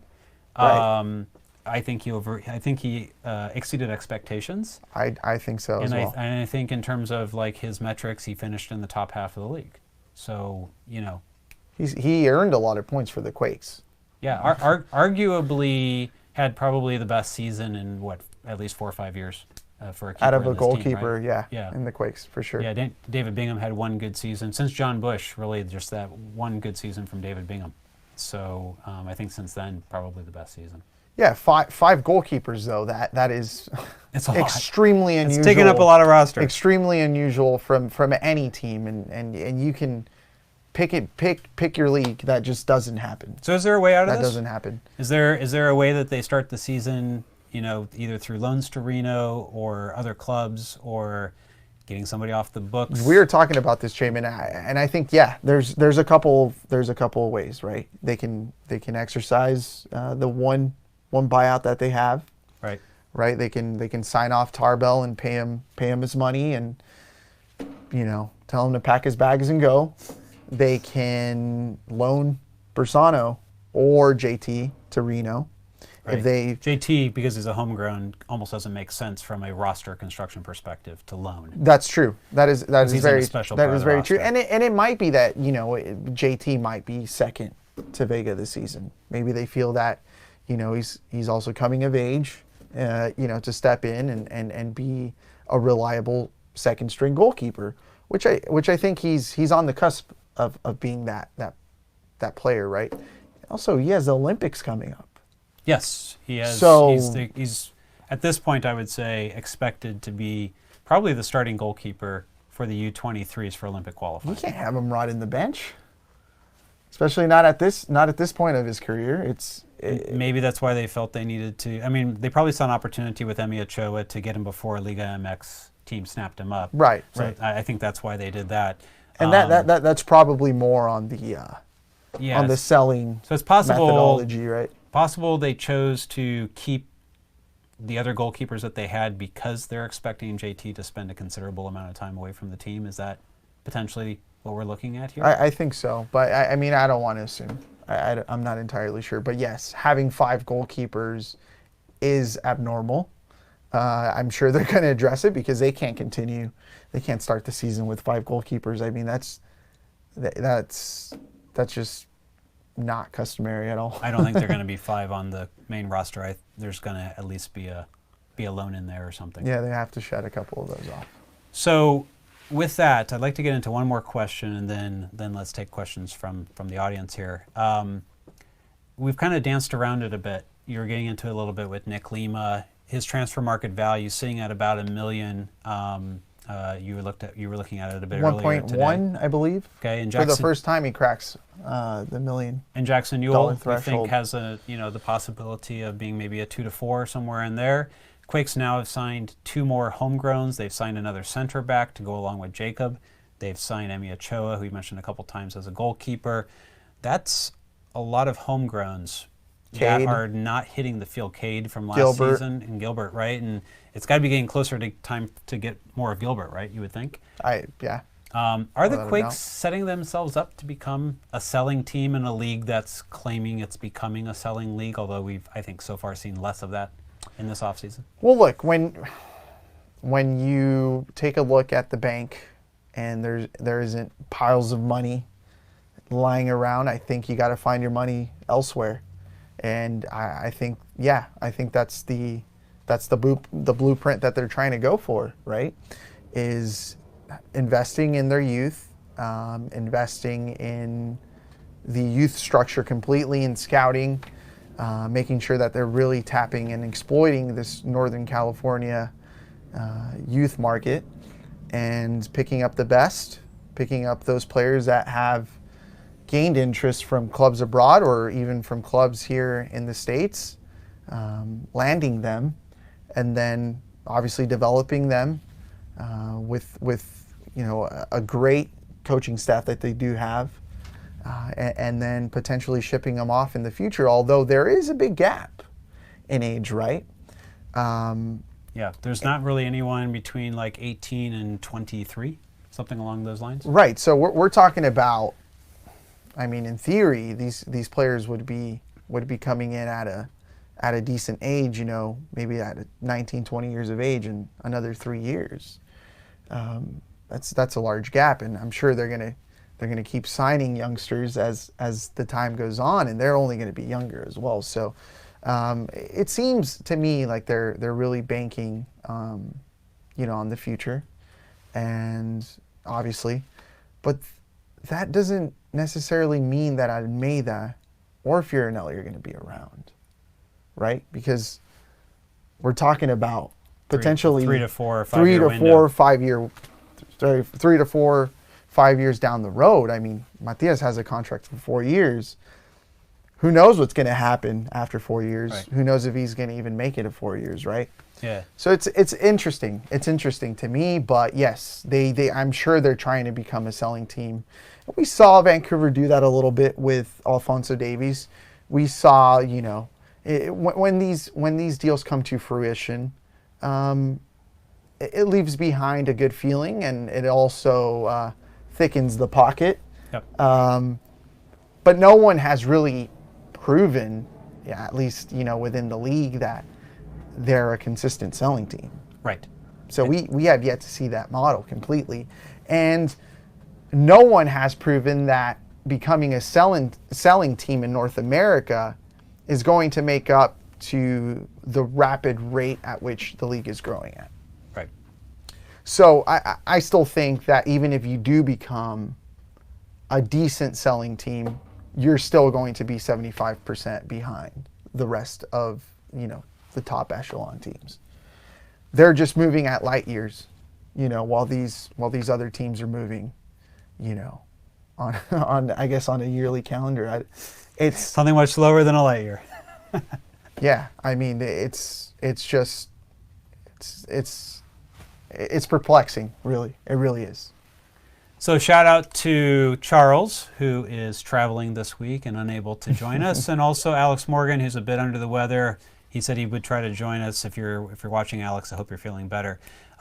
Right. I think he exceeded expectations. I think so as well. And I think in terms of like his metrics, he finished in the top half of the league. So, he earned a lot of points for the Quakes. Yeah, arguably had probably the best season in at least 4 or 5 years for a keeper out of a in this goalkeeper, team, right? Yeah, in the Quakes for sure. Yeah, David Bingham had one good season since John Bush. Really, just that one good season from David Bingham. So I think since then, probably the best season. Yeah, five goalkeepers though. That is it's a extremely lot. unusual. It's taking up a lot of roster. Extremely unusual from any team, and you can pick your league. That just doesn't happen. So is there a way out of this? That doesn't happen. Is there a way that they start the season, either through loans to Reno or other clubs or getting somebody off the books? We were talking about this, Jamon, and I think there's a couple of ways, right? They can exercise the one buyout that they have, right? They can sign off Tarbell and pay him his money and tell him to pack his bags and go. They can loan Bersano or JT to Reno. Right. JT, because he's a homegrown, almost doesn't make sense from a roster construction perspective to loan. That's true. That is very true. And it might be that JT might be second to Vega this season. Maybe they feel that he's also coming of age, to step in and be a reliable second string goalkeeper, which I think he's on the cusp of being that player, right? Also, he has the Olympics coming up. Yes, he has. So he's at this point, I would say, expected to be probably the starting goalkeeper for the U23s for Olympic qualifying. You can't have him rotting the bench, especially not at this point of his career. Maybe that's why they felt they needed to. I mean, they probably saw an opportunity with Emi Ochoa to get him before Liga MX team snapped him up. Right. So right. I think that's why they did that. And that's probably more on the selling so it's possible methodology, right? Possible they chose to keep the other goalkeepers that they had because they're expecting JT to spend a considerable amount of time away from the team. Is that potentially what we're looking at here? I think so, but I mean, I don't want to assume. I'm not entirely sure, but yes, having 5 goalkeepers is abnormal. I'm sure they're going to address it because they can't continue. They can't start the season with 5 goalkeepers. I mean, that's just not customary at all. I don't think they're going to be 5 on the main roster. There's going to at least be a loan in there or something. Yeah, they have to shed a couple of those off. So with that, I'd like to get into one more question, and then let's take questions from the audience here. We've kind of danced around it a bit. You were getting into it a little bit with Nick Lima. His transfer market value sitting at about $1 million. You were looking at it a bit earlier today. 1.1, I believe. Okay, and For Jackson, the first time, he cracks the million. and Jackson dollar Newell, we threshold. think, has the possibility of being maybe a 2 to 4 somewhere in there. Quakes now have signed 2 more homegrowns. They've signed another center back to go along with Jacob. They've signed Emi Ochoa, who we mentioned a couple times, as a goalkeeper. That's a lot of homegrowns that Cade. are not hitting the field. Cade from last Gilbert. season, and Gilbert, right? And it's got to be getting closer to time to get more of Gilbert, right? You would think. Yeah. Are the Without a Quakes doubt. setting themselves up to become a selling team in a league that's claiming it's becoming a selling league? Although we've, I think, so far seen less of that in this offseason. Well, look, when you take a look at the bank and there isn't piles of money lying around, I think you got to find your money elsewhere. And I think that's the blueprint that they're trying to go for, right? Is investing in their youth, investing in the youth structure completely in scouting, making sure that they're really tapping and exploiting this Northern California youth market and picking up the best, picking up those players that have gained interest from clubs abroad or even from clubs here in the States, landing them, and then obviously developing them with a great coaching staff that they do have, and then potentially shipping them off in the future, although there is a big gap in age, right? Yeah, there's not really anyone between like 18 and 23, something along those lines. Right, so we're talking about, I mean, in theory, these players would be coming in at a decent age, maybe at 19, 20 years of age in another 3 years. That's a large gap, and I'm sure they're gonna keep signing youngsters as the time goes on, and they're only going to be younger as well. So it seems to me like they're really banking, on the future, and obviously, but that doesn't necessarily mean that Almeida or Fiorinelli are going to be around, right? Because we're talking about potentially 3 to 4 or 5 3 year to window. 4 5 year, 3 to 4 5 years down the road. I mean, Matias has a contract for 4 years. Who knows what's going to happen after 4 years? Right. Who knows if he's going to even make it to 4 years, right? Yeah. So it's interesting. It's interesting to me, but yes, they I'm sure they're trying to become a selling team. We saw Vancouver do that a little bit with Alphonso Davies. We saw, when these deals come to fruition, it leaves behind a good feeling, and it also thickens the pocket. Yep. But no one has really proven, at least within the league, that they're a consistent selling team. Right. So we have yet to see that model completely, and no one has proven that becoming a selling team in North America is going to make up to the rapid rate at which the league is growing at. Right. So I still think that even if you do become a decent selling team, you're still going to be 75% behind the rest of, the top echelon teams. They're just moving at light years, while these other teams are moving, on I guess on a yearly calendar. It's Something much slower than a light year. yeah. I mean, it's perplexing, really. It really is. So shout out to Charles, who is traveling this week and unable to join us, and also Alex Morgan, who's a bit under the weather. He said he would try to join us. If you're watching, Alex, I hope you're feeling better.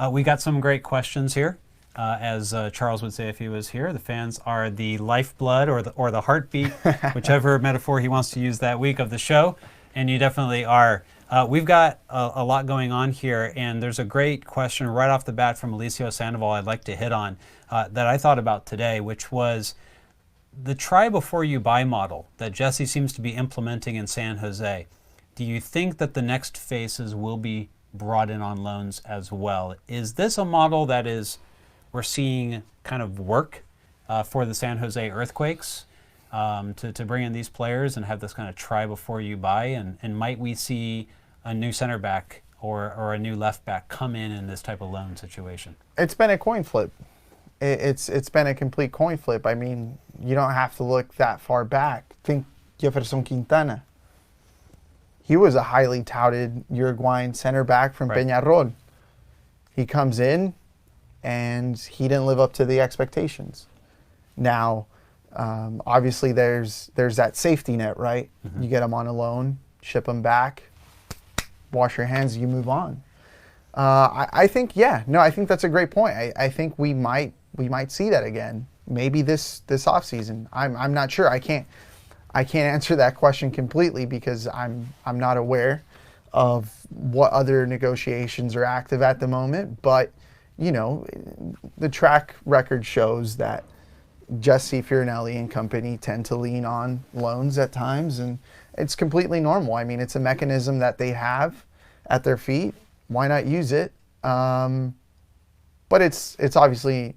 We got some great questions here. As Charles would say if he was here, the fans are the lifeblood or the heartbeat, whichever metaphor he wants to use that week of the show, and you definitely are. We've got a lot going on here, and there's a great question right off the bat from Alicio Sandoval I'd like to hit on that I thought about today, which was the try before you buy model that Jesse seems to be implementing in San Jose. Do you think that the next phases will be brought in on loans as well? Is this a model that we're seeing kind of work for the San Jose Earthquakes to bring in these players and have this kind of try before you buy? And might we see a new center back or a new left back come in this type of loan situation? It's been a coin flip. It's been a complete coin flip. I mean, you don't have to look that far back. Think Jefferson Quintana. He was a highly touted Uruguayan center back from Peñarol. He comes in, and he didn't live up to the expectations. Now, obviously, there's that safety net, right? Mm-hmm. You get him on a loan, ship him back, wash your hands, you move on. I think, I think that's a great point. I think we might see that again. Maybe this offseason. I'm not sure. I can't answer that question completely because I'm not aware of what other negotiations are active at the moment. But, you know, the track record shows that Jesse Fiornelli and company tend to lean on loans at times, and it's completely normal. I mean, it's a mechanism that they have at their feet. Why not use it? But it's obviously,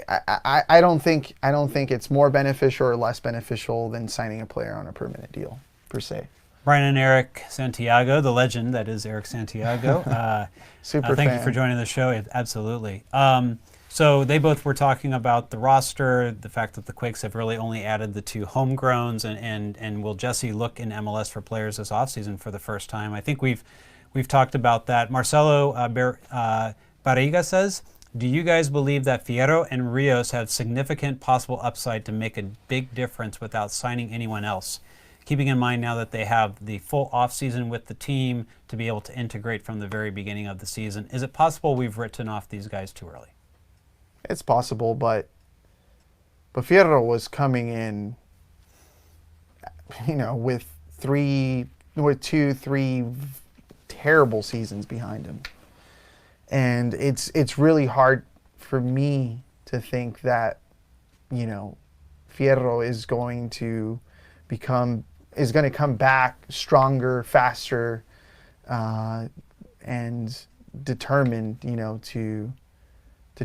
I don't think it's more beneficial or less beneficial than signing a player on a permanent deal per se. Brian and Eric Santiago, the legend that is Eric Santiago. Super thank fan. you for joining the show. Absolutely. So they both were talking about the roster, the fact that the Quakes have really only added the 2 homegrowns, and will Jesse look in MLS for players this offseason for the first time? I think we've talked about that. Marcelo Barriga says, do you guys believe that Fierro and Rios have significant possible upside to make a big difference without signing anyone else? Keeping in mind now that they have the full offseason with the team to be able to integrate from the very beginning of the season, is it possible we've written off these guys too early? It's possible, but Fierro was coming in, you know, with 3 terrible seasons behind him. And it's really hard for me to think that, you know, Fierro is going to come back stronger, faster, and determined, you know, to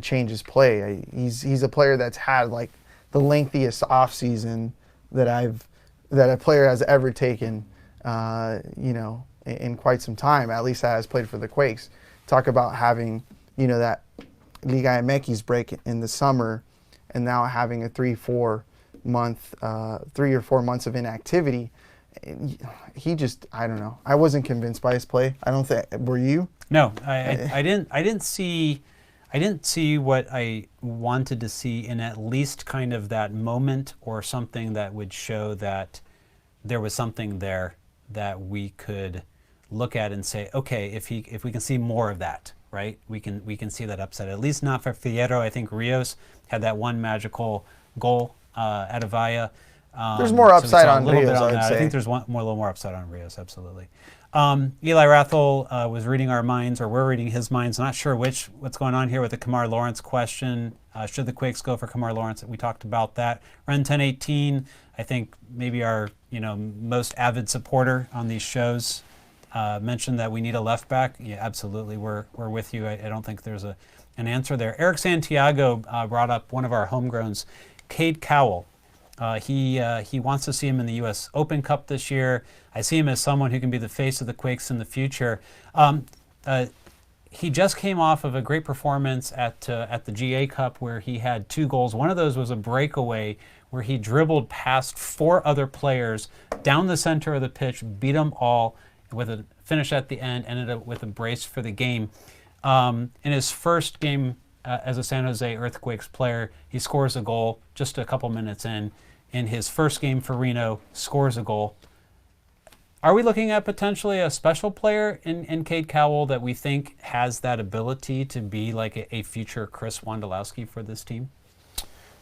change his play. He's a player that's had like the lengthiest offseason that a player has ever taken, you know, in quite some time, at least that has played for the Quakes. Talk about having, you know, that Liga MX break in the summer and now having a 3 or 4 months of inactivity. He just, I don't know. I wasn't convinced by his play. I don't think, were you? No, I didn't see what I wanted to see in at least kind of that moment or something that would show that there was something there that we could look at and say, okay, if we can see more of that, right? We can see that upside. At least not for Fierro. I think Rios had that one magical goal at Avaya. There's more upside on Rios, I would say. I think there's a little more upside on Rios, absolutely. Eli Rathel was reading our minds, or we're reading his minds. Not sure what's going on here with the Kamar Lawrence question. Should the Quakes go for Kamar Lawrence? We talked about that. Ren 1018, I think maybe our most avid supporter on these shows, mentioned that we need a left back. Yeah, absolutely. We're with you. I don't think there's an answer there. Eric Santiago brought up one of our homegrowns, Cade Cowell. He wants to see him in the U.S. Open Cup this year. I see him as someone who can be the face of the Quakes in the future. He just came off of a great performance at the GA Cup where he had 2 goals. One of those was a breakaway where he dribbled past 4 other players down the center of the pitch, beat them all with a finish at the end, ended up with a brace for the game. In his first game as a San Jose Earthquakes player, he scores a goal just a couple minutes in. In his first game for Reno, scores a goal. Are we looking at potentially a special player in Cade Cowell that we think has that ability to be like a future Chris Wondolowski for this team?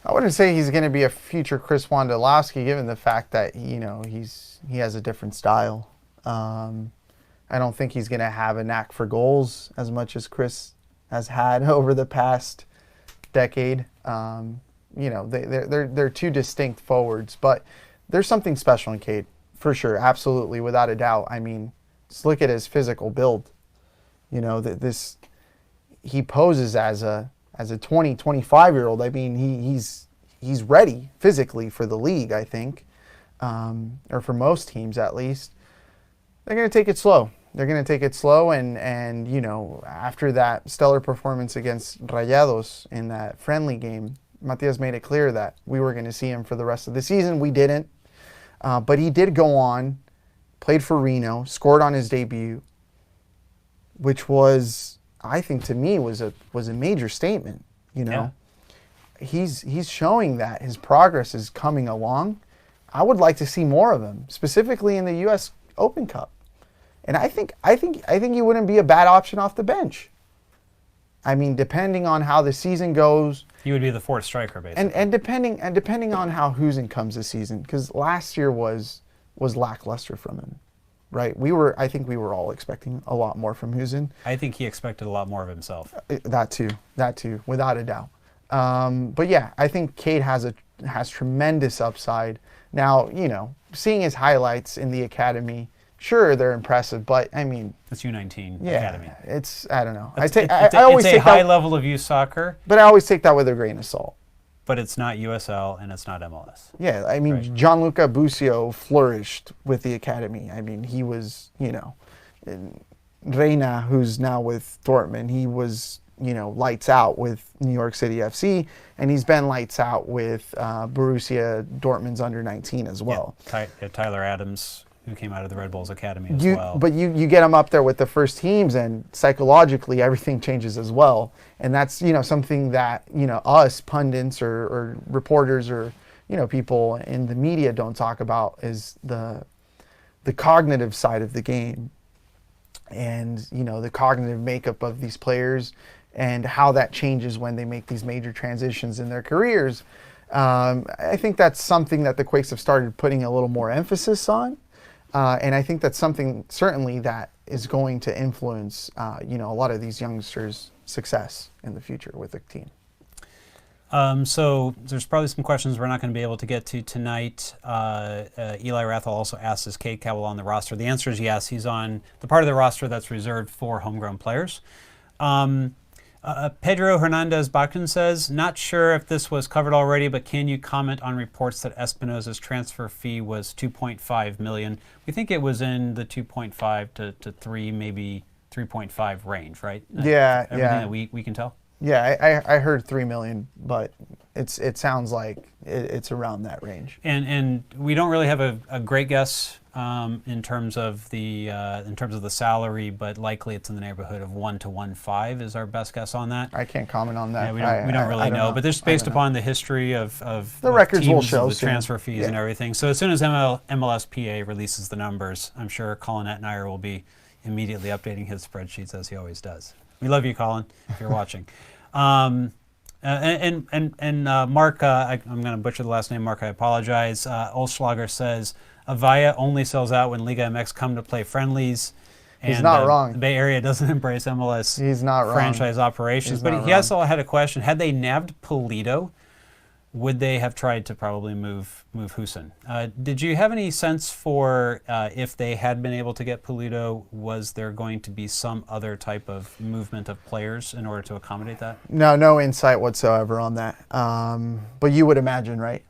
I wouldn't say he's going to be a future Chris Wondolowski, given the fact that he has a different style. I don't think he's going to have a knack for goals as much as Chris has had over the past decade. They're 2 distinct forwards, but there's something special in Cade, for sure, absolutely, without a doubt. I mean, just look at his physical build. He poses as a 25-year-old. I mean, he's ready physically for the league, I think, or for most teams at least. They're going to take it slow. They're going to take it slow, and after that stellar performance against Rayados in that friendly game, Matias made it clear that we were going to see him for the rest of the season. We didn't, but he did go on, played for Reno, scored on his debut, which was, I think, to me was a major statement. Yeah. He's showing that his progress is coming along. I would like to see more of him, specifically in the U.S. Open Cup. And I think he wouldn't be a bad option off the bench. I mean, depending on how the season goes, He would be the fourth striker, basically. and depending on how Husen comes this season, because last year was lackluster from him, right? I think we were all expecting a lot more from Husen. I think he expected a lot more of himself. That too, without a doubt. But yeah, I think Cade has tremendous upside. Now, seeing his highlights in the academy, sure, they're impressive, but I mean, It's U19 yeah, Academy. I don't know. It's always a take high that, level of youth soccer, but I always take that with a grain of salt. but it's not USL and it's not MLS. Yeah, I mean, Right. Gianluca Busio flourished with the academy. I mean, he was, Reina, who's now with Dortmund, he was, lights out with New York City FC, and he's been lights out with Borussia Dortmund's under 19 as well. Yeah, Tyler Adams, who came out of the Red Bulls Academy as well. But you get him up there with the first teams, and psychologically everything changes as well. And that's something that us pundits or reporters or people in the media don't talk about, is the cognitive side of the game, and the cognitive makeup of these players, and how that changes when they make these major transitions in their careers. I think that's something that the Quakes have started putting a little more emphasis on. And I think that's something certainly that is going to influence, a lot of these youngsters' success in the future with the team. So there's probably some questions we're not going to be able to get to tonight. Eli Rathel also asked, is Cade Cowell on the roster? The answer is yes. He's on the part of the roster that's reserved for homegrown players. Pedro Hernandez Bacun says, not sure if this was covered already, but can you comment on reports that Espinoza's transfer fee was $2.5 million? We think it was in the 2.5 to 3, maybe 3.5 range, right? Yeah, Everything yeah. that we can tell? Yeah, I heard 3 million, but it sounds like it's around that range. And we don't really have a great guess in terms of the salary, but likely it's in the neighborhood of 1 to 1.5 is our best guess on that. I can't comment on that. Yeah, we don't really know, but this is based upon the history of the records teams, will show the soon. transfer fees and everything. So as soon as MLSPA releases the numbers, I'm sure Colin Etnier will be immediately updating his spreadsheets as he always does. We love you, Colin, if you're watching. Mark, I'm going to butcher the last name, Mark, I apologize. Olschlager says, Avaya only sells out when Liga MX come to play friendlies. He's not wrong. The Bay Area doesn't embrace MLS He's not wrong. franchise operations. But he also had a question. Had they nabbed Pulido, would they have tried to probably move Husen? Did you have any sense for if they had been able to get Pulido, was there going to be some other type of movement of players in order to accommodate that? No insight whatsoever on that. But you would imagine, right?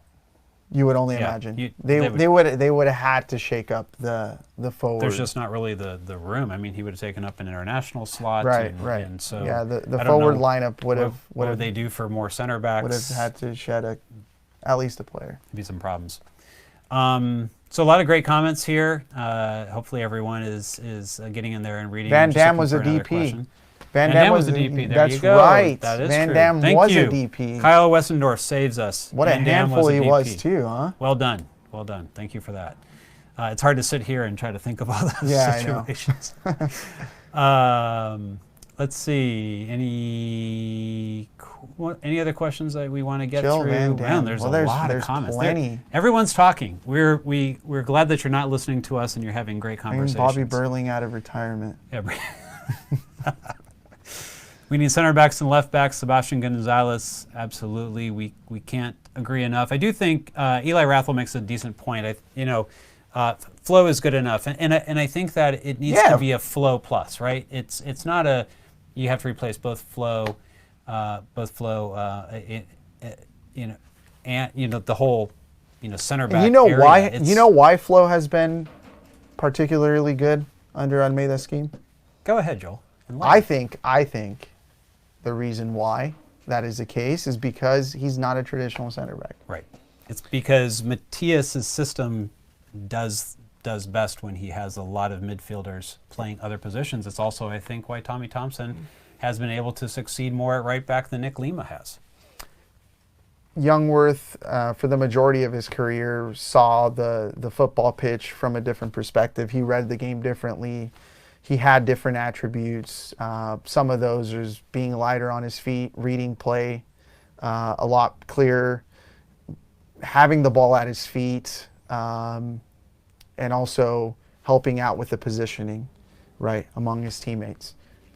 You would only imagine. They would have had to shake up the forward. There's just not really the room. I mean, he would have taken up an international slot. Right. And so yeah, the forward lineup would have. What would they do for more center backs? Would have had to shed at least a player. Be some problems. So a lot of great comments here. Hopefully everyone is getting in there and reading. Van Dam was a DP. Van Dam was a DP. There you go. That's right. That is Van true. Dam Thank was you. a DP. Kyle Wessendorf saves us. What Van a Dam handful he DP. was too, huh? Well done. Well done. Thank you for that. It's hard to sit here and try to think of all those situations. Let's see. Any other questions that we want to get through? Man, there's a lot of comments. Plenty. Everyone's talking. We're glad that you're not listening to us and you're having great conversations. Bobby Burling out of retirement. Yeah. We need center backs and left backs. Sebastian Gonzalez, absolutely. We can't agree enough. I do think Eli Rathel makes a decent point. Flow is good enough, and I think that it needs to be a flow plus, right? It's not you have to replace both flow, and the whole center back. You know area. why? You know why Flo has been particularly good under Almeida's scheme? Go ahead, Joel. Enlighten. I think the reason why that is the case is because he's not a traditional center back. Right. It's because Matias's system does best when he has a lot of midfielders playing other positions. It's also, I think, why Tommy Thompson has been able to succeed more at right back than Nick Lima has. Youngworth, for the majority of his career, saw the football pitch from a different perspective. He read the game differently. He had different attributes. Some of those is being lighter on his feet, reading play a lot clearer, having the ball at his feet, and also helping out with the positioning, right, among his teammates.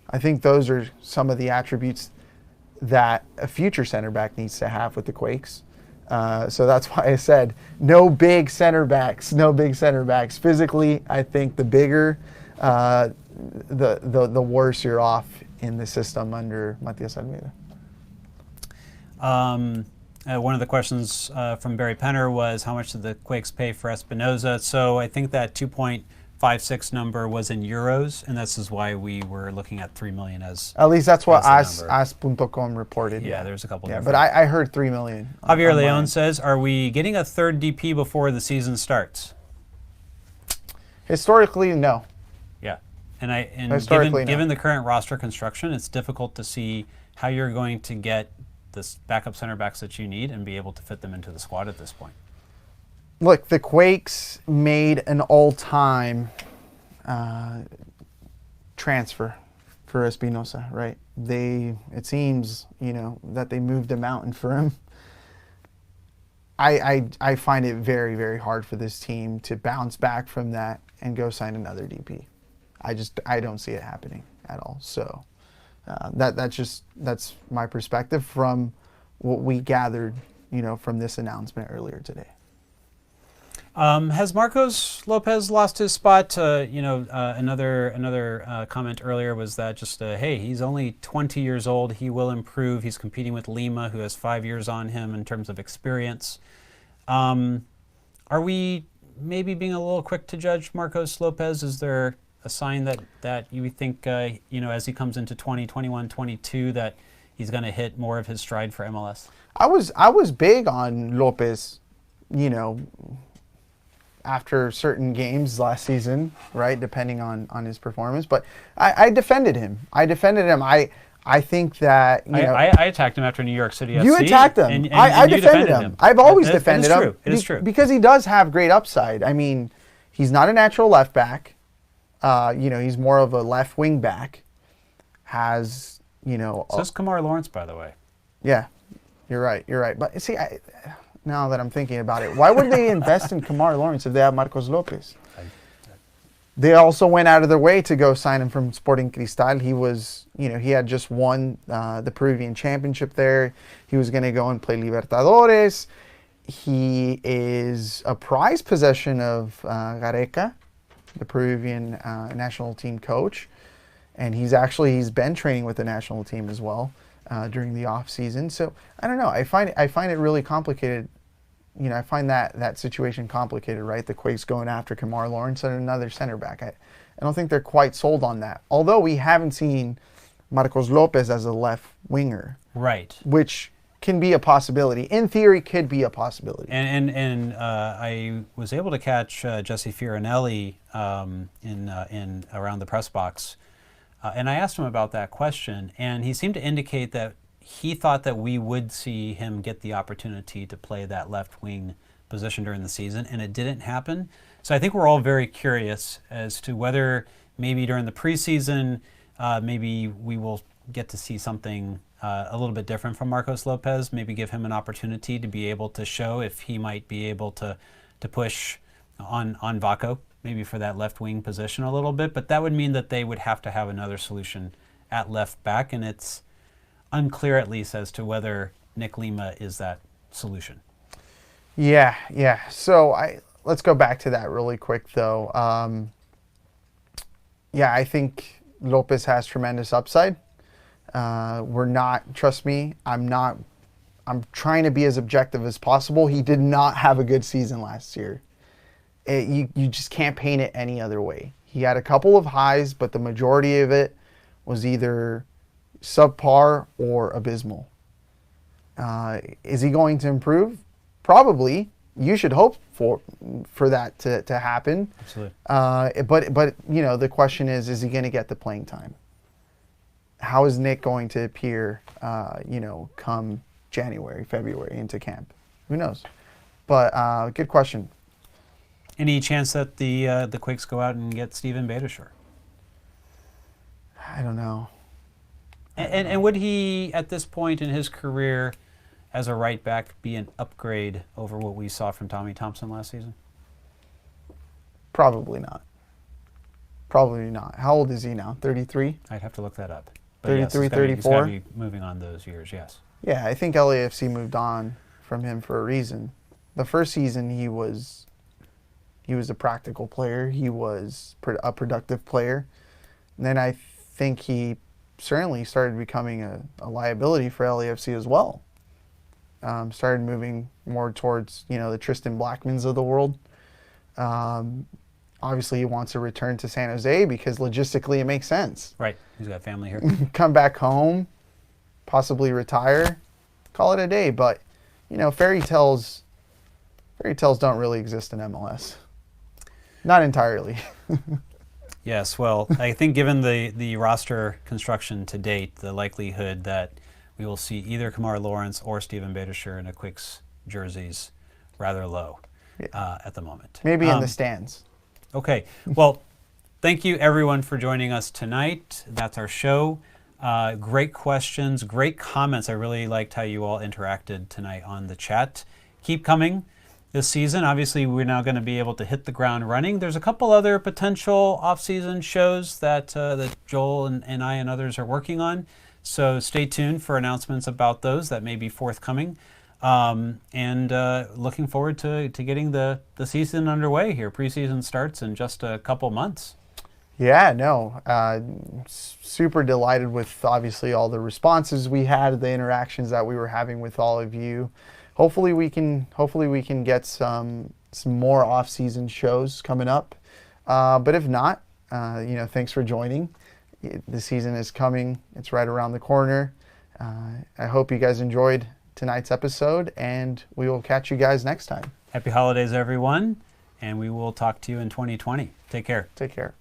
I think those are some of the attributes that a future center back needs to have with the Quakes. So that's why I said no big center backs. Physically, I think the bigger, the worse you're off in the system under Matias Almeida. One of the questions from Barry Penner was how much did the Quakes pay for Espinoza? So I think that 2.56 number was in euros, and this is why we were looking at 3 million as at least that's what as AS.com reported. Yeah, there's a couple. Yeah, but I heard 3 million. Javier Leon says, "Are we getting a third DP before the season starts?" Historically, no. Yeah, and Historically, given the current roster construction, it's difficult to see how you're going to get the backup center backs that you need and be able to fit them into the squad at this point. Look, the Quakes made an all-time transfer for Espinoza, right? It seems, that they moved a mountain for him. I find it very, very hard for this team to bounce back from that and go sign another DP. I don't see it happening at all. So that's my perspective from what we gathered, from this announcement earlier today. Has Marcos Lopez lost his spot? Another comment earlier was that hey, he's only 20 years old. He will improve. He's competing with Lima, who has 5 years on him in terms of experience. Are we maybe being a little quick to judge Marcos Lopez? Is there a sign that you think, as he comes into 2021, 22, that he's going to hit more of his stride for MLS? I was big on Lopez, after certain games last season, right, depending on his performance. But I defended him. I think that, I attacked him after New York City FC. You attacked him. And I you defended him. I've always defended him. It is true. Because he does have great upside. I mean, he's not a natural left back. He's more of a left wing back. So is Kamar Lawrence, by the way. Yeah, you're right. But see, now that I'm thinking about it, why would they invest in Kamar Lawrence if they have Marcos Lopez? They also went out of their way to go sign him from Sporting Cristal. He was, he had just won the Peruvian championship there. He was going to go and play Libertadores. He is a prized possession of Gareca, the Peruvian national team coach. And he's been training with the national team as well during the off season. So I don't know. I find it really complicated. I find that situation complicated, right? The Quakes going after Kamar Lawrence and another center back. I don't think they're quite sold on that. Although we haven't seen Marcos Lopez as a left winger, right? Which can be a possibility. In theory, could be a possibility. And I was able to catch Jesse Fiorinelli in around the press box. And I asked him about that question, and he seemed to indicate that he thought that we would see him get the opportunity to play that left wing position during the season, and it didn't happen. So I think we're all very curious as to whether maybe during the preseason, maybe we will get to see something a little bit different from Marcos Lopez, maybe give him an opportunity to be able to show if he might be able to push on Vaco, maybe for that left wing position a little bit, but that would mean that they would have to have another solution at left back, and it's unclear at least as to whether Nick Lima is that solution. Yeah. So let's go back to that really quick though. I think Lopez has tremendous upside. Trust me, I'm trying to be as objective as possible. He did not have a good season last year. You just can't paint it any other way. He had a couple of highs, but the majority of it was either subpar or abysmal. Is he going to improve? Probably. You should hope for that to happen. Absolutely. But you know, the question is he going to get the playing time? How is Nick going to appear, come January, February into camp? Who knows? But good question. Any chance that the Quakes go out and get Steven Beitashour? I don't know. And would he, at this point in his career as a right back, be an upgrade over what we saw from Tommy Thompson last season? Probably not. Probably not. How old is he now? 33? I'd have to look that up. 33, yes, 34? He's got to be moving on those years, yes. Yeah, I think LAFC moved on from him for a reason. The first season he was a practical player. He was a productive player. And then I think he certainly started becoming a liability for LAFC as well. Started moving more towards, the Tristan Blackmans of the world. Obviously, he wants to return to San Jose because logistically it makes sense. Right. He's got family here. Come back home, possibly retire, call it a day. But, fairy tales don't really exist in MLS. Not entirely. Yes, well, I think given the roster construction to date, the likelihood that we will see either Kamar Lawrence or Steven Beitashour in a Quakes jerseys rather low at the moment. Maybe in the stands. Okay, well, thank you everyone for joining us tonight. That's our show. Great questions, great comments. I really liked how you all interacted tonight on the chat. Keep coming this season. Obviously, we're now going to be able to hit the ground running. There's a couple other potential off-season shows that Joel and I and others are working on. So stay tuned for announcements about those that may be forthcoming. And looking forward to getting the season underway here. Preseason starts in just a couple months. Yeah, no. Super delighted with obviously all the responses we had, the interactions that we were having with all of you. Hopefully we can get some more off-season shows coming up. But if not, thanks for joining. The season is coming. It's right around the corner. I hope you guys enjoyed tonight's episode, and we will catch you guys next time. Happy holidays, everyone, and we will talk to you in 2020. Take care. Take care.